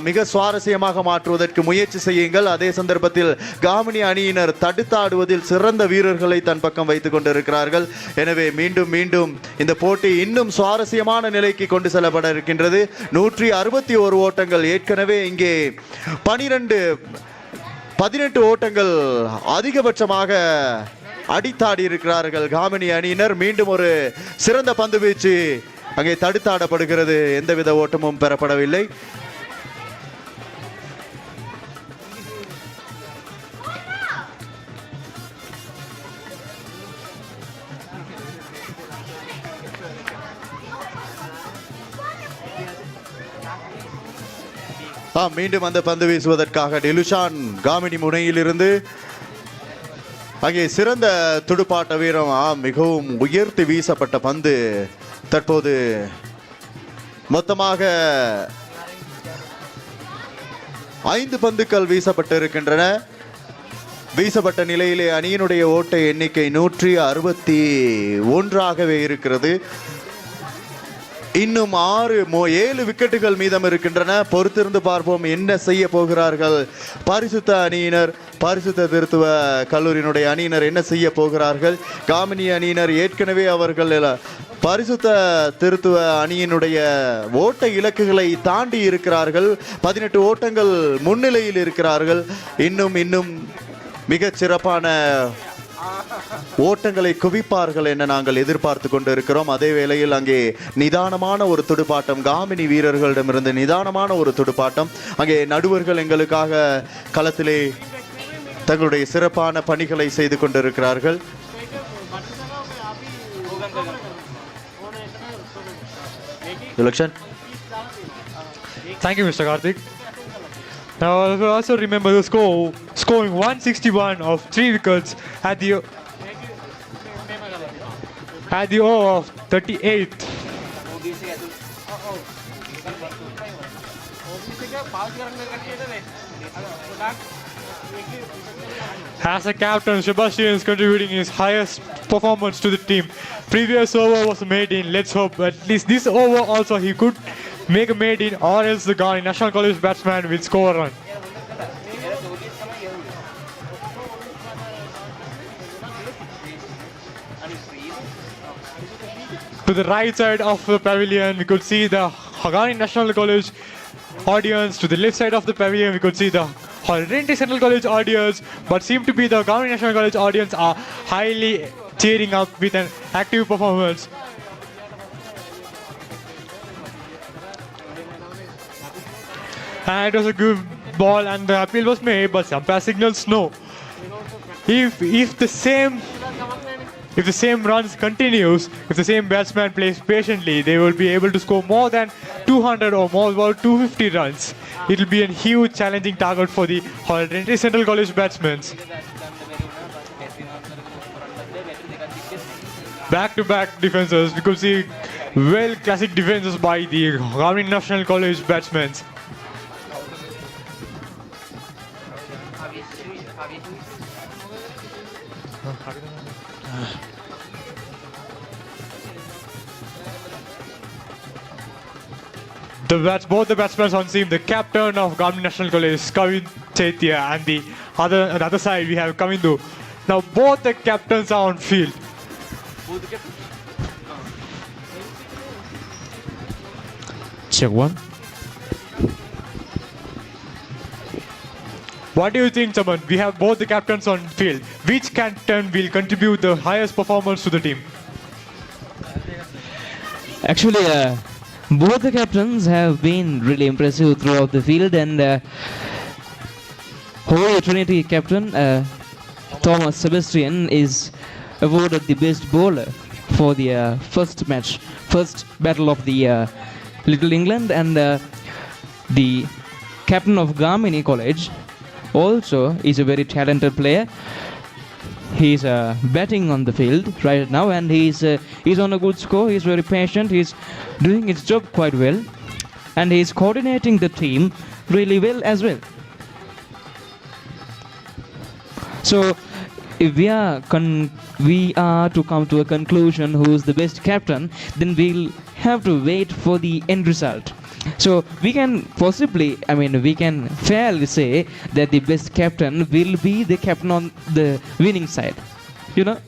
மிக சுவாரஸ்யமாக மாற்றுவதற்கு முயற்சி செய்யுங்கள். அதே சந்தர்ப்பத்தில் காமினி அணியினர் தடுத்தாடுவதில் சிறந்த வீரர்களை தன் பக்கம் வைத்துக் கொண்டிருக்கிறார்கள். எனவே மீண்டும் மீண்டும் இந்த போட்டி இன்னும் சுவாரஸ்யமான நிலைக்கு கொண்டு செல்லப்பட இருக்கின்றது. 161 ஓட்டங்கள். ஏற்கனவே இங்கே 18 ஓட்டங்கள் அதிகபட்சமாக அடித்தாடி இருக்கிறார்கள் காமினி அணியினர். மீண்டும் ஒரு சிறந்த பந்து வீச்சு அங்கே தடுத்தாடப்படுகிறது. எந்தவித ஓட்டமும் பெறப்படவில்லை. மீண்டும் அந்த பந்து வீசுவதற்காக டிலுஷான் காமினி முனையிலிருந்து. அங்கே சிறந்த துடுப்பாட்ட வீரம். மிகவும் உயர்த்தி வீசப்பட்ட பந்து. தற்போது மொத்தமாக 5 பந்துக்கள் வீசப்பட்டு இருக்கின்றன. வீசப்பட்ட நிலையிலே அணியினுடைய ஓட்ட எண்ணிக்கை 161ஆகவே இருக்கிறது. இன்னும் 7 விக்கெட்டுகள் மீதம் இருக்கின்றன. பொறுத்திருந்து பார்ப்போம் என்ன செய்ய போகிறார்கள் பரிசுத்த அணியினர், பரிசுத்த திருத்துவ கல்லூரியினுடைய அணியினர் என்ன செய்ய போகிறார்கள். காமினி அணியினர் ஏற்கனவே அவர்கள் பரிசுத்த திருத்துவ அணியினுடைய ஓட்ட இலக்குகளை தாண்டி இருக்கிறார்கள். 18 ஓட்டங்கள் முன்னிலையில் இருக்கிறார்கள். இன்னும் மிகச் சிறப்பான ஓட்டங்களை குவிப்பார்கள் என நாங்கள் எதிர்பார்த்து கொண்டு இருக்கிறோம். அதே வேளையில் அங்கே நிதானமான ஒரு துடுப்பாட்டம், காமினி வீரர்களிடமிருந்து நிதானமான ஒரு துடுப்பாட்டம். அங்கே நடுவர்கள் எங்களுக்காக களத்திலே தங்களுடைய சிறப்பான பணிகளை செய்து கொண்டிருக்கிறார்கள். Thank you, Mr. Karthik. Now, also remember the scoring 161 of 3 wickets at the over of 38th. As a captain, Sebastian is contributing his highest performance to the team. Previous over was made in. Let's hope at least this over also he could make a made in, or else the Gamini National College batsman will score a run. To the right side of the pavilion, we could see the Gamini National College audience. To the left side of the pavilion, we could see the Trinity Central College audience, but seem to be the Gamini National College audience are highly cheering up with an active performance. And it was a good ball and the appeal was made, but umpire signals no. If the same runs continues, if the same batsman plays patiently, they will be able to score more than 200 or more, about 250 runs. It will be a huge challenging target for the Trinity Central College batsmen. Back-to-back defenses, we could see well classic defenses by the Gamini National College batsmen. Both the batsmen on team, the captain of Gamini National College, Kavin Chaitya, and the other side we have Kavindu. Now both the captains are on field. Check one. What do you think, Chaman? We have both the captains on field. Which captain will contribute the highest performance to the team? Actually, both the captains have been really impressive throughout the field, and whole Trinity captain Thomas Sebastian is awarded the best bowler for the first battle of the Little England, and the captain of Gamini College also is a very talented player. He's batting on the field right now, and he's on a good score. He's very patient. He's doing his job quite well, and he's coordinating the team really well as well. So, if we are to come to a conclusion who's the best captain, then we'll have to wait for the end result. So we can fairly say that the best captain will be the captain on the winning side. You know?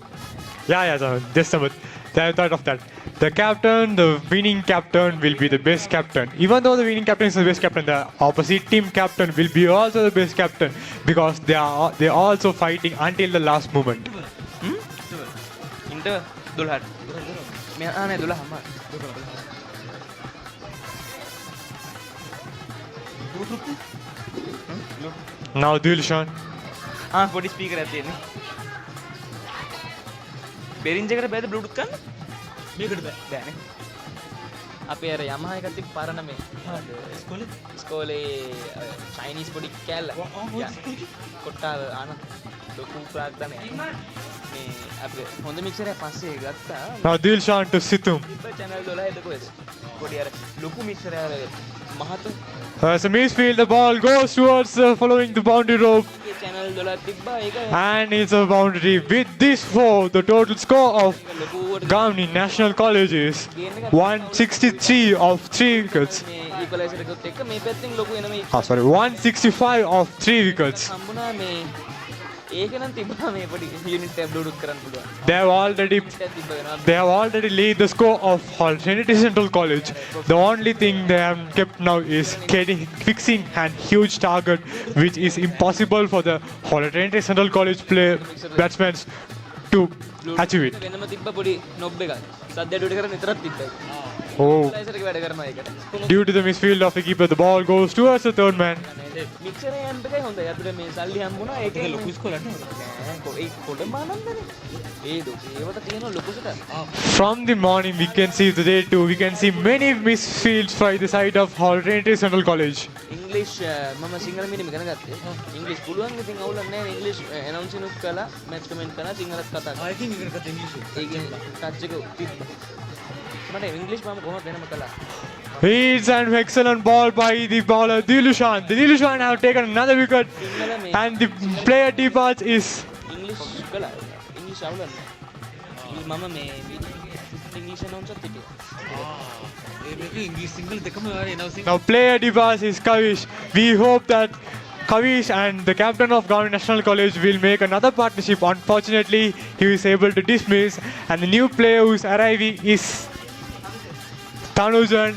Yeah, Chaman. Just a bit. I thought of that. The winning captain will be the best captain. Even though the winning captain is the best captain, the opposite team captain will be also the best captain because they are also fighting until the last moment. Now Dilshan. පොඩි speaker එකක් තියෙන්නේ. බෙරින්ජ් එකට බෑද Bluetooth ගන්න? මේකට බෑනේ. අපේ අර Yamaha එකත් එක්ක පරණ මේ ඉස්කෝලේ චයිනීස් පොඩි කෑල්ල. කොට්ටාව ලොකු ප්‍රාග් දන්නේ. මේ අපි හොඳ මික්සර් එකක් පස්සේ ගත්තා. Now Dilshan to Situm. channel 12 එතකොට පොඩි අර ලොකු මික්සර් එක මහත As a midfield, the ball goes towards following the boundary rope. channel 12 තිබ්බා ඒක And it's a boundary. With this four, the total score of Gamini National College is 163 of 3 wickets. මේ ඉක්වලයිසර් එකත් එක්ක මේ පැත්තෙන් ලොකු එන මේ 165 of 3 wickets. හම්බුණා මේ ඒක නම් තිබ්බා මේ පොඩි යුනිට් එක බ්ලූටූත් කරන්න පුළුවන්. They have already lead the score of Trinity Central College. The only thing they have kept now is fixing a huge target, which is impossible for the Trinity Central College batsmen to achieve it. වෙනම තිබ්බ පොඩි knob එකක්. සද්දයට උඩ කරන් විතරක් තිබ්බා ඒක. Oh, ඉක්වලයිසර් එක වැඩ කරනවා ඒකට. due to the misfield of the keeper, the ball goes towards the third man. Mixer amp එකයි හොඳයි. අපිට මේ සල්ලි හම්බුණා ඒකේ ලොකු ස්කෝරයක් නෑ. ඒ කොට මානන්දනේ. ඒවට තියෙන ලොකුසට. From the morning, we can see the day too. We can see many misfields by the side of Trinity Central College. ඉංග්‍රීෂ් මම සිංහල මීඩියම් ඉගෙන ගත්තේ. ඉංග්‍රීෂ් පුළුවන් ඉතින් අවුලක් නෑ. ඉංග්‍රීෂ් ඇනවුන්සින් උත් කළා, මැච් කමෙන්ට් කළා, සිංහලත් කතා කරා. ආයෙකින් ඉගෙන ගත්ත ඉංග්‍රීසි. ඒකෙන් ටච් එක තිබ්බා. මට ඉංග්‍රීෂ් මම කොහොමද වෙනම කළා. It's an excellent ball by the bowler Dilushan. The Dilushan have taken another wicket, and the player departs is. ඉංග්‍රීෂ් කළා. ඉංග්‍රීෂ් අවුලක් නෑ. මම මේ ඉංග්‍රීෂ් ඇනවුන්සත් හිටියා. Now player departs is Kavish. We hope that Kavish and the captain of Gamini National College will make another partnership. Unfortunately, he is able to dismiss, and the new player who is arriving is Tanujan.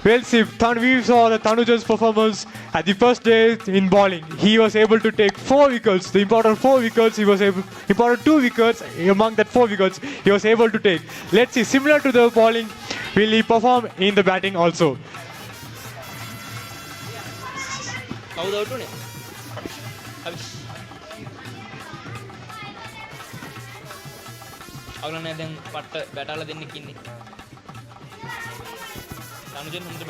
Well, see, we saw the Tanujan's performance at the first day in bowling. He was able to take 4 wickets. The important 4 wickets, important 2 wickets among that 4 wickets, he was able to take. Let's see, similar to the bowling, will he perform in the batting also? කවුද out උනේ? අවුල නැහැ දැන් පට්ට බැටාලා දෙන්නෙක් ඉන්නේ.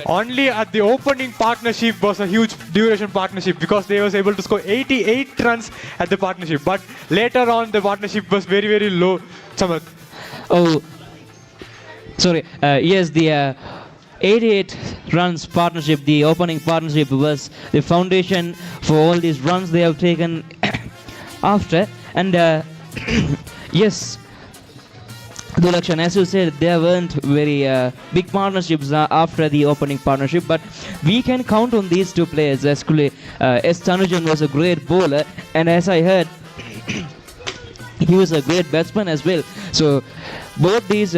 Only at the opening partnership was a huge duration partnership because they was able to score 88 runs at the partnership. But later on, the partnership was very, very low. Samat. Oh, sorry. Yes, the 88 runs partnership, the opening partnership was the foundation for all these runs they have taken after. And yes, Dulakshan, as you said, there weren't very big partnerships after the opening partnership, but we can count on these two players. Actually, S. Tanujan was a great bowler, and as I heard, he was a great batsman as well. So, both these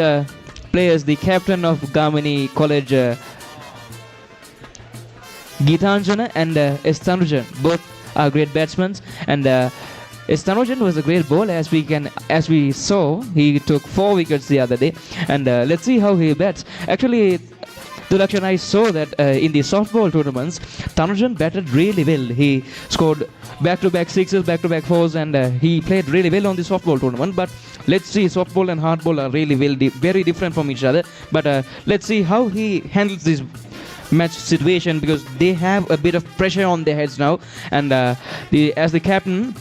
players, the captain of Gamini College, Geethanjana and S. Tanujan, both are great batsmen, and S. Tanujan was a great bowler, as we saw. He took 4 wickets the other day, and let's see how he bats. Actually, Dulakshan, I saw that in the softball tournaments, Tanujan batted really well. He scored back-to-back sixes, back-to-back fours, and he played really well on the softball tournament. But let's see, softball and hardball are really very different from each other. But let's see how he handles this match situation, because they have a bit of pressure on their heads now, and as the captain,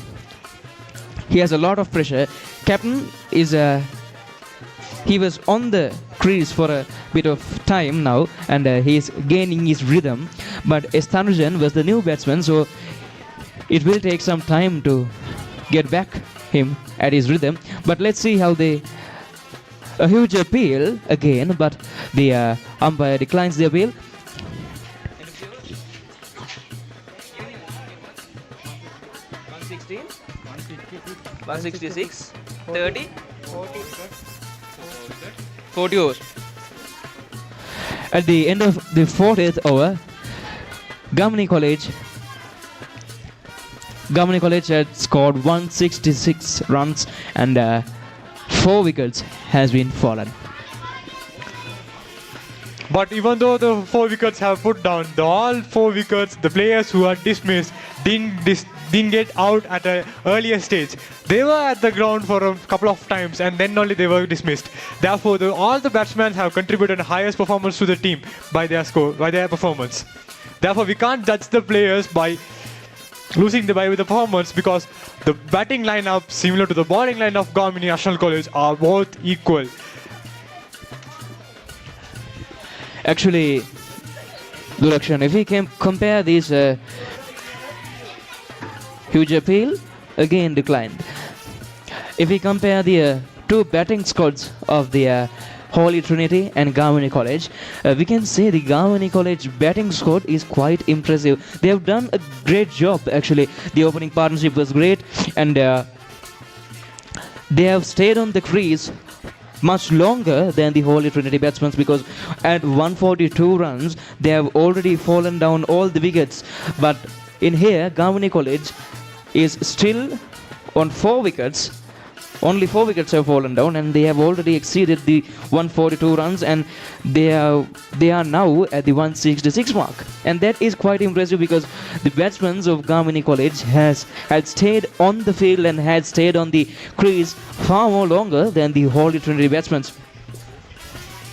he has a lot of pressure. Captain is he was on the crease for a bit of time now, and he is gaining his rhythm. But S. Tanujan was the new batsman, so it will take some time to get back him at his rhythm. But let's see how a huge appeal again, but the umpire declines the appeal. 166, 30, 40 overs. At the end of the 40th over, Gamini College had scored 166 runs, and 4 wickets has been fallen. But even though the 4 wickets have put down, all 4 wickets, the players who are dismissed didn't get out at an earlier stage. They were at the ground for a couple of times, and then only they were dismissed. Therefore, all the batsmen have contributed the highest performance to the team by their performance. Therefore, we can't judge the players by losing with the performance, because the batting lineup, similar to the bowling line of Gamini National College, are both equal. Actually, Dulakshan, if we can compare these huge appeal, again declined. If we compare the two batting squads of the Holy Trinity and Gamini College, we can say the Gamini College batting squad is quite impressive. They have done a great job, actually. The opening partnership was great, and they have stayed on the crease much longer than the Holy Trinity batsmen, because at 142 runs they have already fallen down all the wickets. But in here, Gamini College is still on 4 wickets. Only 4 wickets have fallen down, and they have already exceeded the 142 runs, and they are now at the 166 mark. And that is quite impressive, because the batsmen of Gamini College had stayed on the field and had stayed on the crease far more longer than the Holy Trinity batsmen.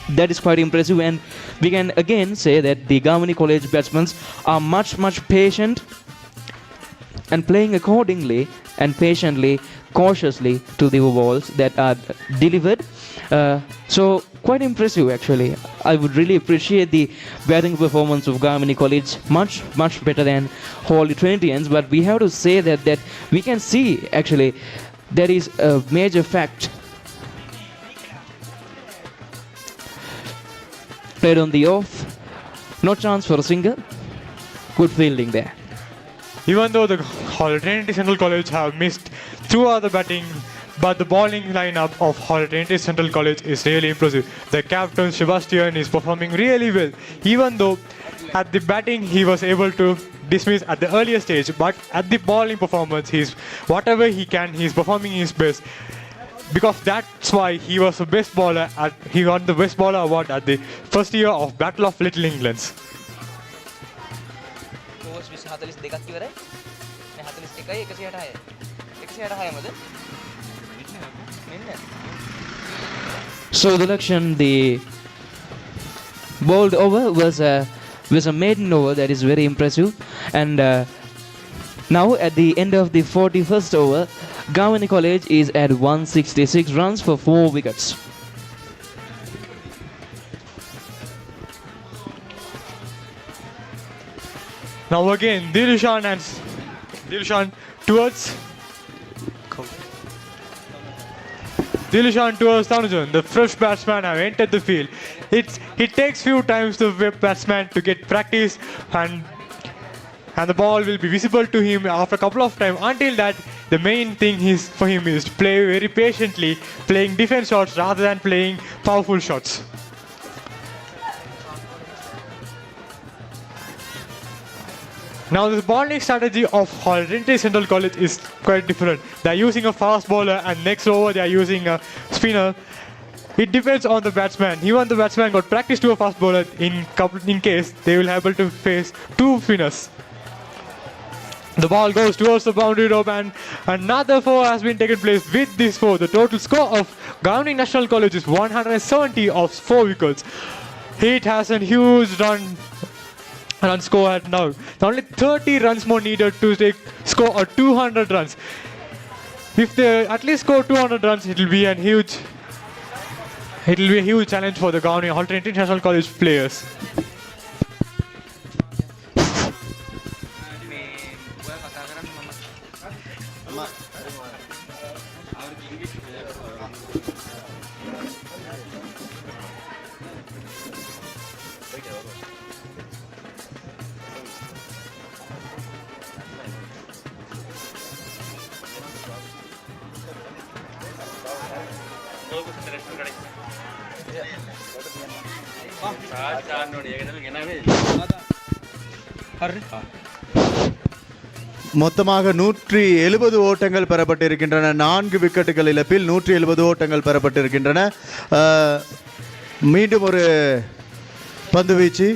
That is quite impressive, and we can again say that the Gamini College batsmen are much patient and playing accordingly and patiently, cautiously to the balls that are delivered. So quite impressive, actually. I would really appreciate the batting performance of Gamini College, much better than Holy Trinitians. But we have to say that we can see, actually, there is a major fact. Played on the off, no chance for a single. Good fielding there. Even though the Trinity Central College have missed 2 other batting, but the bowling lineup of Trinity Central College is really impressive. The captain Sebastian is performing really well. Even though at the batting he was able to dismiss at the earlier stage, but at the bowling performance, whatever he can, he's performing his best. Because that's why he was the best bowler. He won the best bowler award at the first year of Battle of Little Englands. So the election, the bowled over was a maiden over that is very impressive. And now at the end of the 41st over, Gamini College is at 166 runs for 4 wickets. Now again, Dilushan towards Dilishan towards Tanujan. The fresh batsman have entered the field. It takes few times the batsman to get practice and the ball will be visible to him after a couple of times. Until that, the main thing for him is to play very patiently, playing defense shots rather than playing powerful shots. Now the bowling strategy of Trinity Central College is quite different. They are using a fast bowler and next over they are using a spinner. It depends on the batsman. Even the batsman got practice to a fast bowler in case they will have able to face two spinners. The ball goes towards the boundary rope and another four has been taken place with this four. The total score of Gamini National College is 170 of 4 wickets. It has a huge run score at now. Only 30 runs more needed to score 200 runs. If they at least score 200 runs, it will be a huge challenge for the Gamini Alternate International College players. மொத்தமாக 170 ஓட்டங்கள் பெறப்பட்டிருக்கின்றன. 4 விக்கெட்டுகள் இழப்பில் 170 ஓட்டங்கள் பெறப்பட்டிருக்கின்றன. மீண்டும் ஒரு பந்து வீச்சு.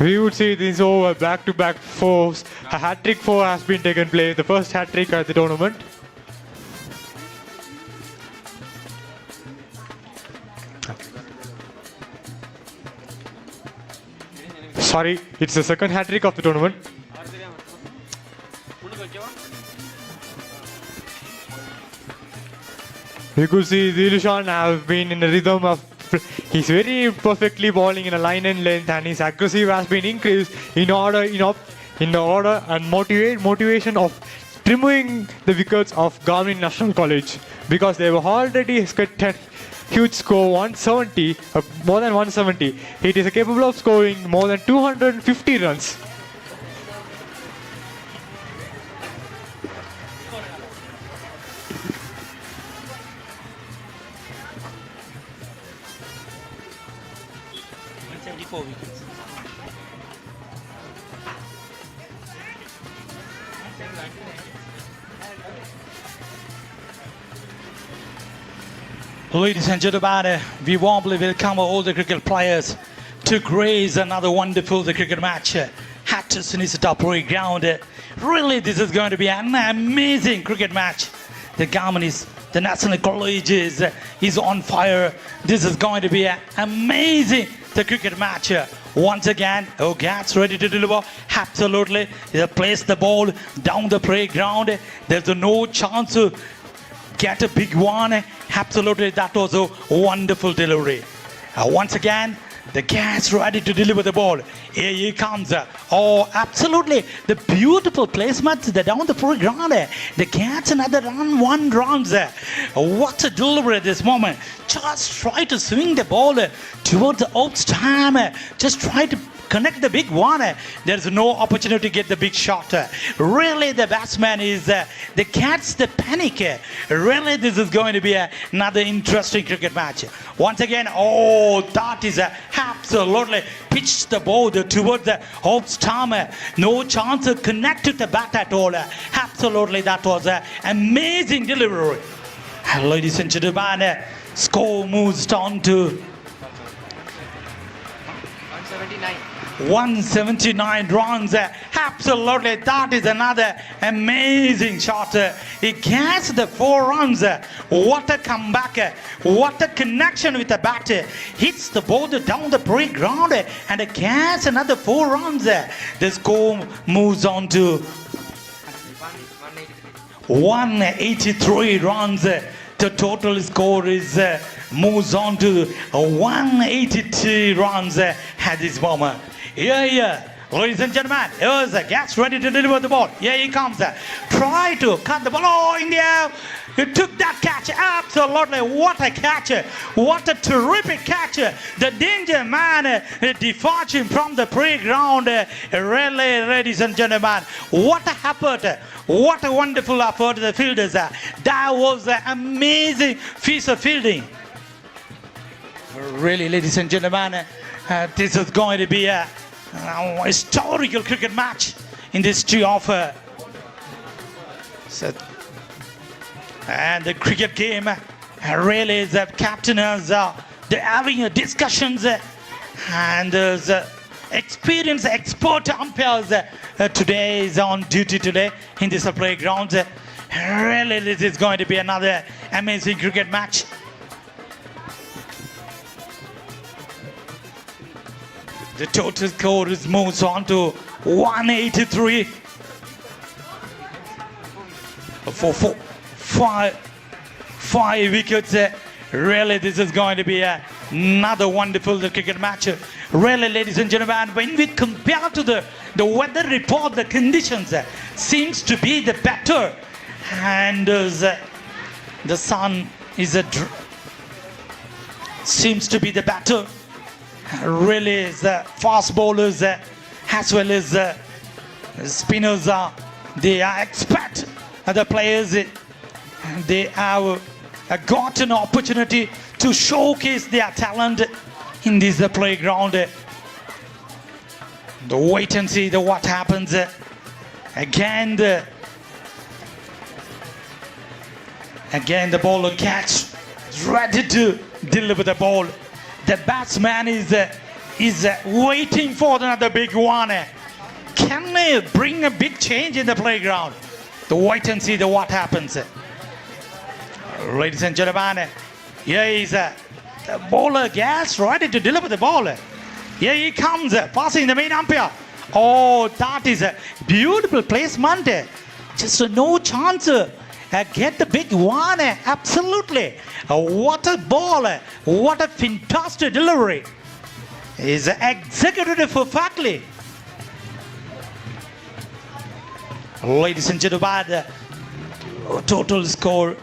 We would see this over back-to-back fours. A hat-trick four has been taken place, the first hat-trick at the tournament. Sorry, it's the second hat-trick of the tournament. You could see Dilishan have been in the rhythm of. He's very perfectly bowling in a line and length, and his accuracy has been increased in the order and motivation of trimming the wickets of Gamini National College, because they were already got huge score 170, more than 170. It is capable of scoring more than 250 runs. Ladies and gentlemen, we warmly welcome all the cricket players to grace another wonderful cricket match at Trinity Playground. Really, this is going to be an amazing cricket match. The Gamini's, the National College is on fire. This is going to be an amazing cricket match. Once again, Gats ready to deliver. Absolutely, they place the ball down the playground. There's no chance to get a big one. Absolutely, that was a wonderful delivery. Once again, The cat's ready to deliver the ball. Here he comes. Oh, absolutely. The beautiful placement down the foreground. The cat's another run, one runs. What a delivery at this moment. Just try to swing the ball towards the outstamp. Just try to connect the big one. There's no opportunity to get the big shot. Really, the batsman is the cat's the panic. Really, this is going to be another interesting cricket match. Once again, oh, that is absolutely pitched the ball towards the off stump. No chance to connect to the bat at all. Absolutely, that was an amazing delivery. Ladies and gentlemen, score moves on to 179. 179 runs. Absolutely, that is another amazing shot. He gets the 4 runs. What a comeback. What a connection with the bat. Hits the ball down the playground and gets another 4 runs. The score moves on to 183 runs. The total score is moves on to 183 runs at this moment. Yeah. Ladies and gentlemen, here's a Gas ready to deliver the ball. Here he comes. Try to cut the ball. Oh, India! He took that catch. Absolutely. What a catch. What a terrific catch. The danger man departing from the playground. Really, ladies and gentlemen, what a effort. What a wonderful effort the fielders. That was an amazing piece of fielding. Really, ladies and gentlemen, this is going to be a historical cricket match in this history of and the cricket game. Really, the captainers they're having discussions and experienced expert umpires today is on duty today in this playground. Really, this is going to be another amazing cricket match. The total score is moves on to 183 for 5 wickets. Really, this is going to be another wonderful cricket match. Really, ladies and gentlemen, when we compare to the weather report, the conditions seems to be the better, and the sun is seems to be the better. Really, the fast bowlers as well as spinners they expect the players they have got an opportunity to showcase their talent in this playground. The wait and see what happens. Again the bowler catch ready to deliver the ball. The batsman is waiting for another big one. Can they bring a big change in the playground? The wait and see what happens. Ladies and gentlemen, here is the bowler Gas ready to deliver the ball. Here he comes, passing the main umpire. Oh, that is a beautiful placement. Just no chance. Get the big one. Absolutely. What a ball. What a fantastic delivery. Is executed perfectly. Ladies and gentlemen, the total score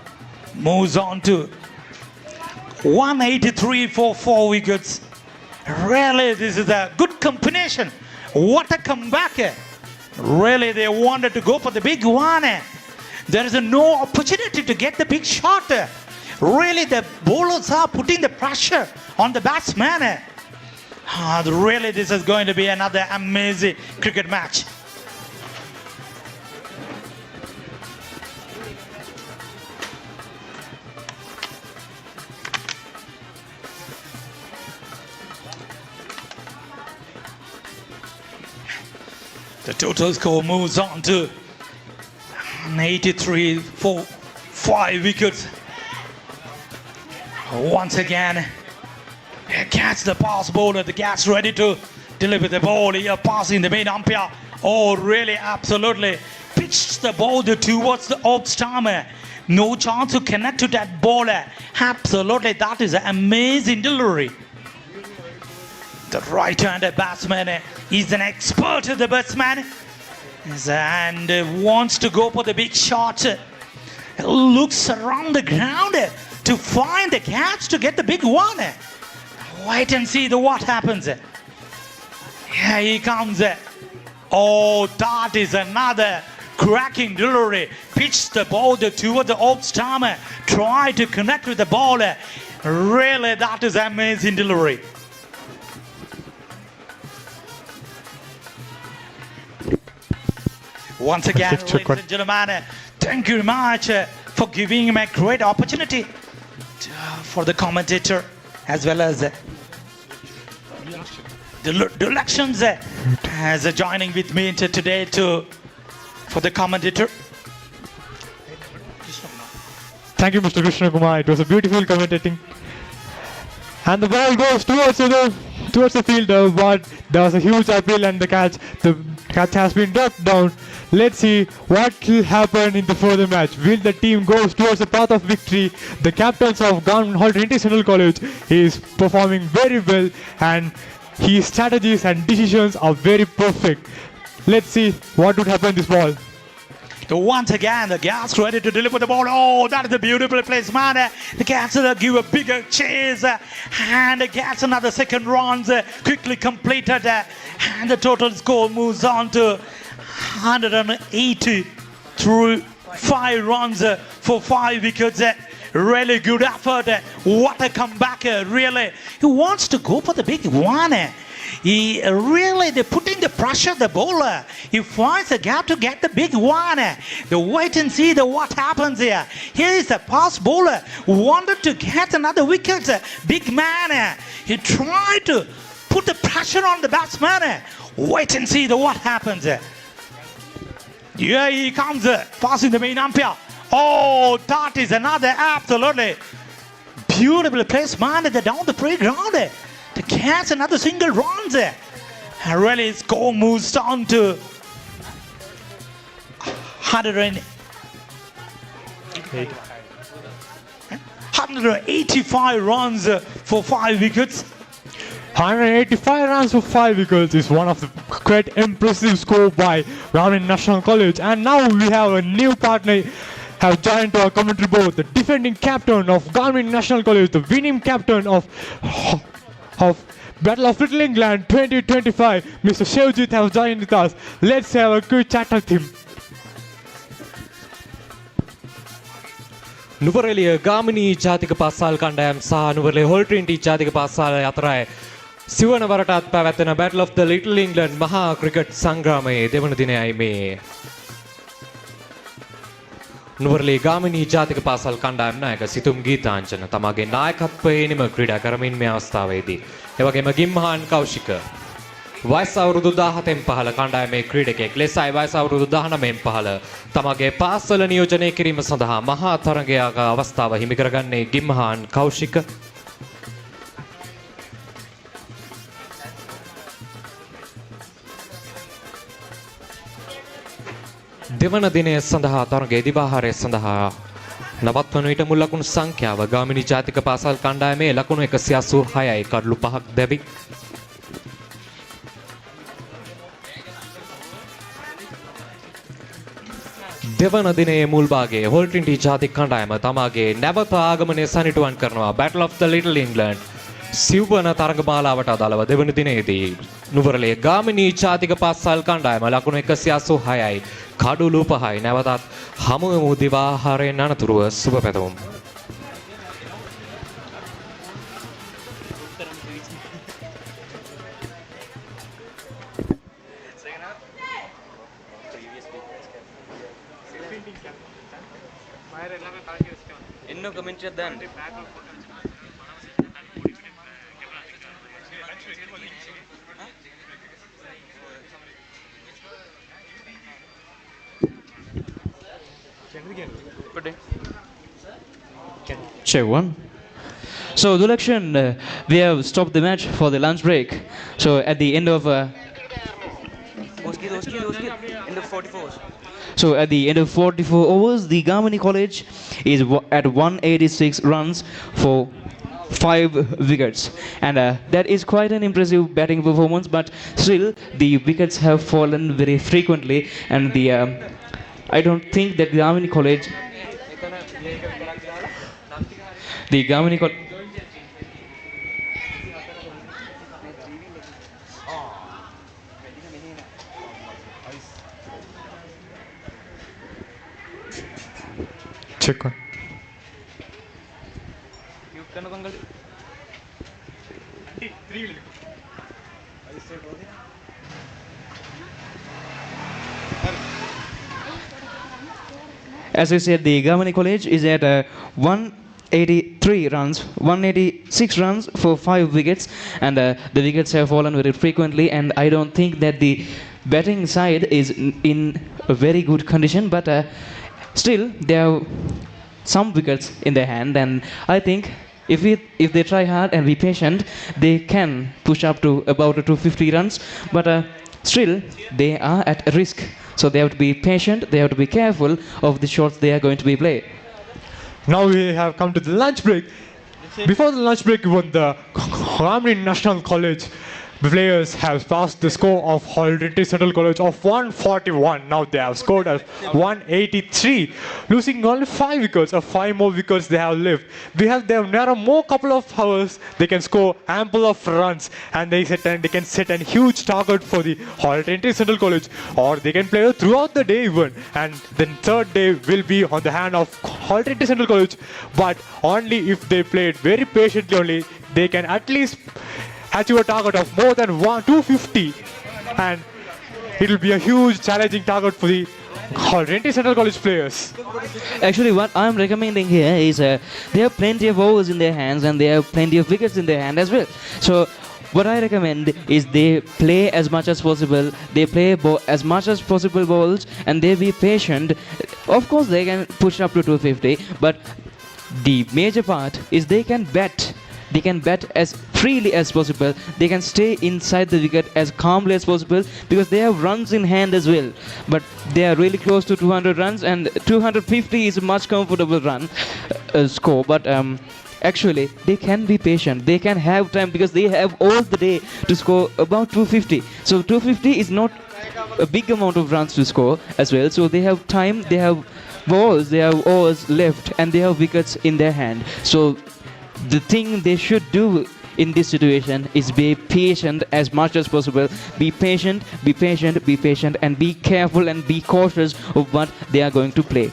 moves on to 183 for 4 wickets. Really, this is a good combination. What a comeback. Really, they wanted to go for the big one. There is no opportunity to get the big shot. Really, the bowlers are putting the pressure on the batsman. Really, this is going to be another amazing cricket match. The total score moves on to 83 for 5 wickets. Once again, catch the pass bowler. The Gas ready to deliver the ball. Here passing the main umpire. Oh, really, absolutely. Pitched the ball towards the off stump. No chance to connect to that ball. Absolutely, that is an amazing delivery. The right-handed batsman is an expert at the batsman and wants to go for the big shot. Looks around the ground to find the catch to get the big one. Wait and see what happens. Here he comes. Oh, that is another cracking delivery. Pitch the ball toward the off stump. Try to connect with the ball. Really, that is amazing delivery. Once again, ladies and gentlemen, thank you very much for giving me a great opportunity for the commentator as well as the elections as joining with me today for the commentator. Thank you, Mr. Krishna Kumar. It was a beautiful commentating. And the ball goes towards the fielder, but there was a huge appeal and the catch has been dropped down. Let's see what will happen in the further match. Will the team go towards the path of victory? The captains of Trinity Central College is performing very well and his strategies and decisions are very perfect. Let's see what would happen this ball. So once again, the Gas ready to deliver the ball. Oh, that is a beautiful place, man. The Gas give a bigger chase and the Gas another second runs quickly completed and the total score moves on to 180 through 5 runs for 5 wickets. Really good effort. What a comeback, really. He wants to go for the big one. They're putting the pressure the bowler. He finds a gap to get the big one. The wait and see what happens here. Here is the fast bowler. Wanted to get another wicket. Big man. He tried to put the pressure on the batsman. Wait and see what happens. Here he comes. Passing the main umpire. Oh, that is another absolutely beautiful place, man. They're down the playground. The catch another single runs. And really score moves on to 185 runs for 5 wickets. 185 runs for 5 wickets is one of the quite impressive score by Gamini National College. And now we have a new partner have joined to our commentary board, the defending captain of Gamini National College, the winning captain of Battle of Little England 2025, Mr. Shevjit has joined with us. Let's have a quick chat with him. Nuwara Eliya Gamini ජාතික පාසල් කණ්ඩායම් සහ Nuwara Eliya හොල් Trinity ජාතික පාසල් අතරයි සිවන වරටත් පැවැත්වෙන Battle of the Little England මහා cricket සංග්‍රාමයේ දෙවන දිනයයි මේ. නුවරඑළිය ගාමිණී ජාතික පාසල් කණ්ඩායම් නායක සිතුම් ගීතාංජන තමාගේ නායකත්වයෙන්ම ක්‍රීඩා කරමින් මේ අවස්ථාවේදී එවැගේම ගිම්හාන් කෞශික වයස අවුරුදු 17න් පහළ කණ්ඩායමේ ක්‍රීඩකයෙක් ලෙසයි වයස අවුරුදු 19න් පහළ තමාගේ පාසල නියෝජනය කිරීම සඳහා මහා තරගයක අවස්ථාව හිමි කරගන්නේ ගිම්හාන් කෞශික. දෙවන දිනය සඳහා තරගයේ දිවාහාරය සඳහා නවත්වන විට මුල් ලකුණු සංඛ්‍යාව ගාමිණී ජාතික පාසල් කණ්ඩායමේ ලකුණු 186යි කඩලු 5ක් දැවි. දෙවන දිනයේ මුල් භාගයේ හොල් ට්‍රිනිටි ජාතික කණ්ඩායම තමාගේ නැවත ආගමනය සනිටුවන් කරනවා Battle of the Little England සිව්වන තරගමාලාවට අදාළව දෙවන දිනයේදී නුවරඑළිය ගාමිණී ජාතික පාසල් කණ්ඩායම ලකුණු 186යි කඩලු 5යි නැවතත් හමුවෙමු දිවාහාරයෙන් අනතුරුව සුබ පැතුම්. ఎన్నో కమెంట్ చేద్దాం Check one. So the election, we have stopped the match for the lunch break. So at the end of end of 44 So at the end of 44 overs, the Gamini College is at 186 runs for 5 wickets, and that is quite an impressive batting performance. But still, the wickets have fallen very frequently, and I don't think that Gamini College, the Gamini College. Check on. As I said, the Gamini College is at 183 runs, 186 runs for 5 wickets, and the wickets have fallen very frequently. And I don't think that the batting side is in a very good condition, but still they have some wickets in their hand, and I think if they try hard and be patient, they can push up to about 250 runs. But still, they are at risk. So they have to be patient, they have to be careful of the shots they are going to be playing. Now we have come to the lunch break. Before the lunch break, even the Gamini National College players have passed the score of Trinity Central College of 141. Now they have scored as 183, losing only 5 wickets, or 5 more wickets they have left. They have narrow more couple of hours. They can score ample of runs, and they can set a huge target for the Trinity Central College, or they can play throughout the day even. And then third day will be on the hand of Trinity Central College, but only if they played very patiently. Only they can at least achieve a target of more than 250, and it will be a huge challenging target for the Trinity Central College players. Actually, what I'm recommending here is they have plenty of overs in their hands, and they have plenty of wickets in their hand as well. So what I recommend is they play as much as possible, they play as much as possible balls, and they be patient. Of course, they can push up to 250, but the major part is they can bat. They can bat as freely as possible. They can stay inside the wicket as calmly as possible, because they have runs in hand as well. But they are really close to 200 runs, and 250 is a much comfortable run score. But actually, they can be patient. They can have time, because they have all the day to score about 250. So 250 is not a big amount of runs to score as well. So they have time, they have balls, they have overs left, and they have wickets in their hand. So the thing they should do in this situation is be patient as much as possible. Be patient, be patient, be patient, and be careful and be cautious of what they are going to play.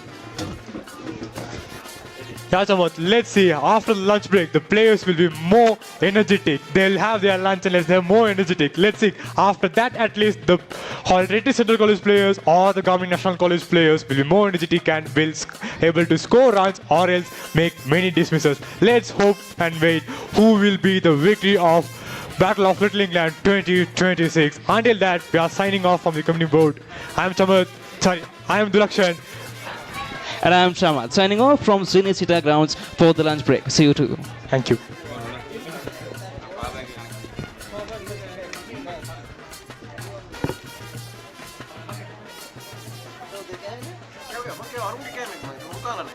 Yeah, Chamat, let's see. After the lunch break, the players will be more energetic. They'll have their lunch and they're more energetic. Let's see. After that, at least the Trinity Central College players or the Gamini National College players will be more energetic and will able to score runs or else make many dismissals. Let's hope and wait who will be the victory of Battle of Little England 2026. Until that, we are signing off from the committee board. I am Dulakshan. And I am Shamat, signing off from Senior Sita Grounds for the lunch break. See you too. Thank you. අරුන්ගේ කෑමක් මම මුකාලනේ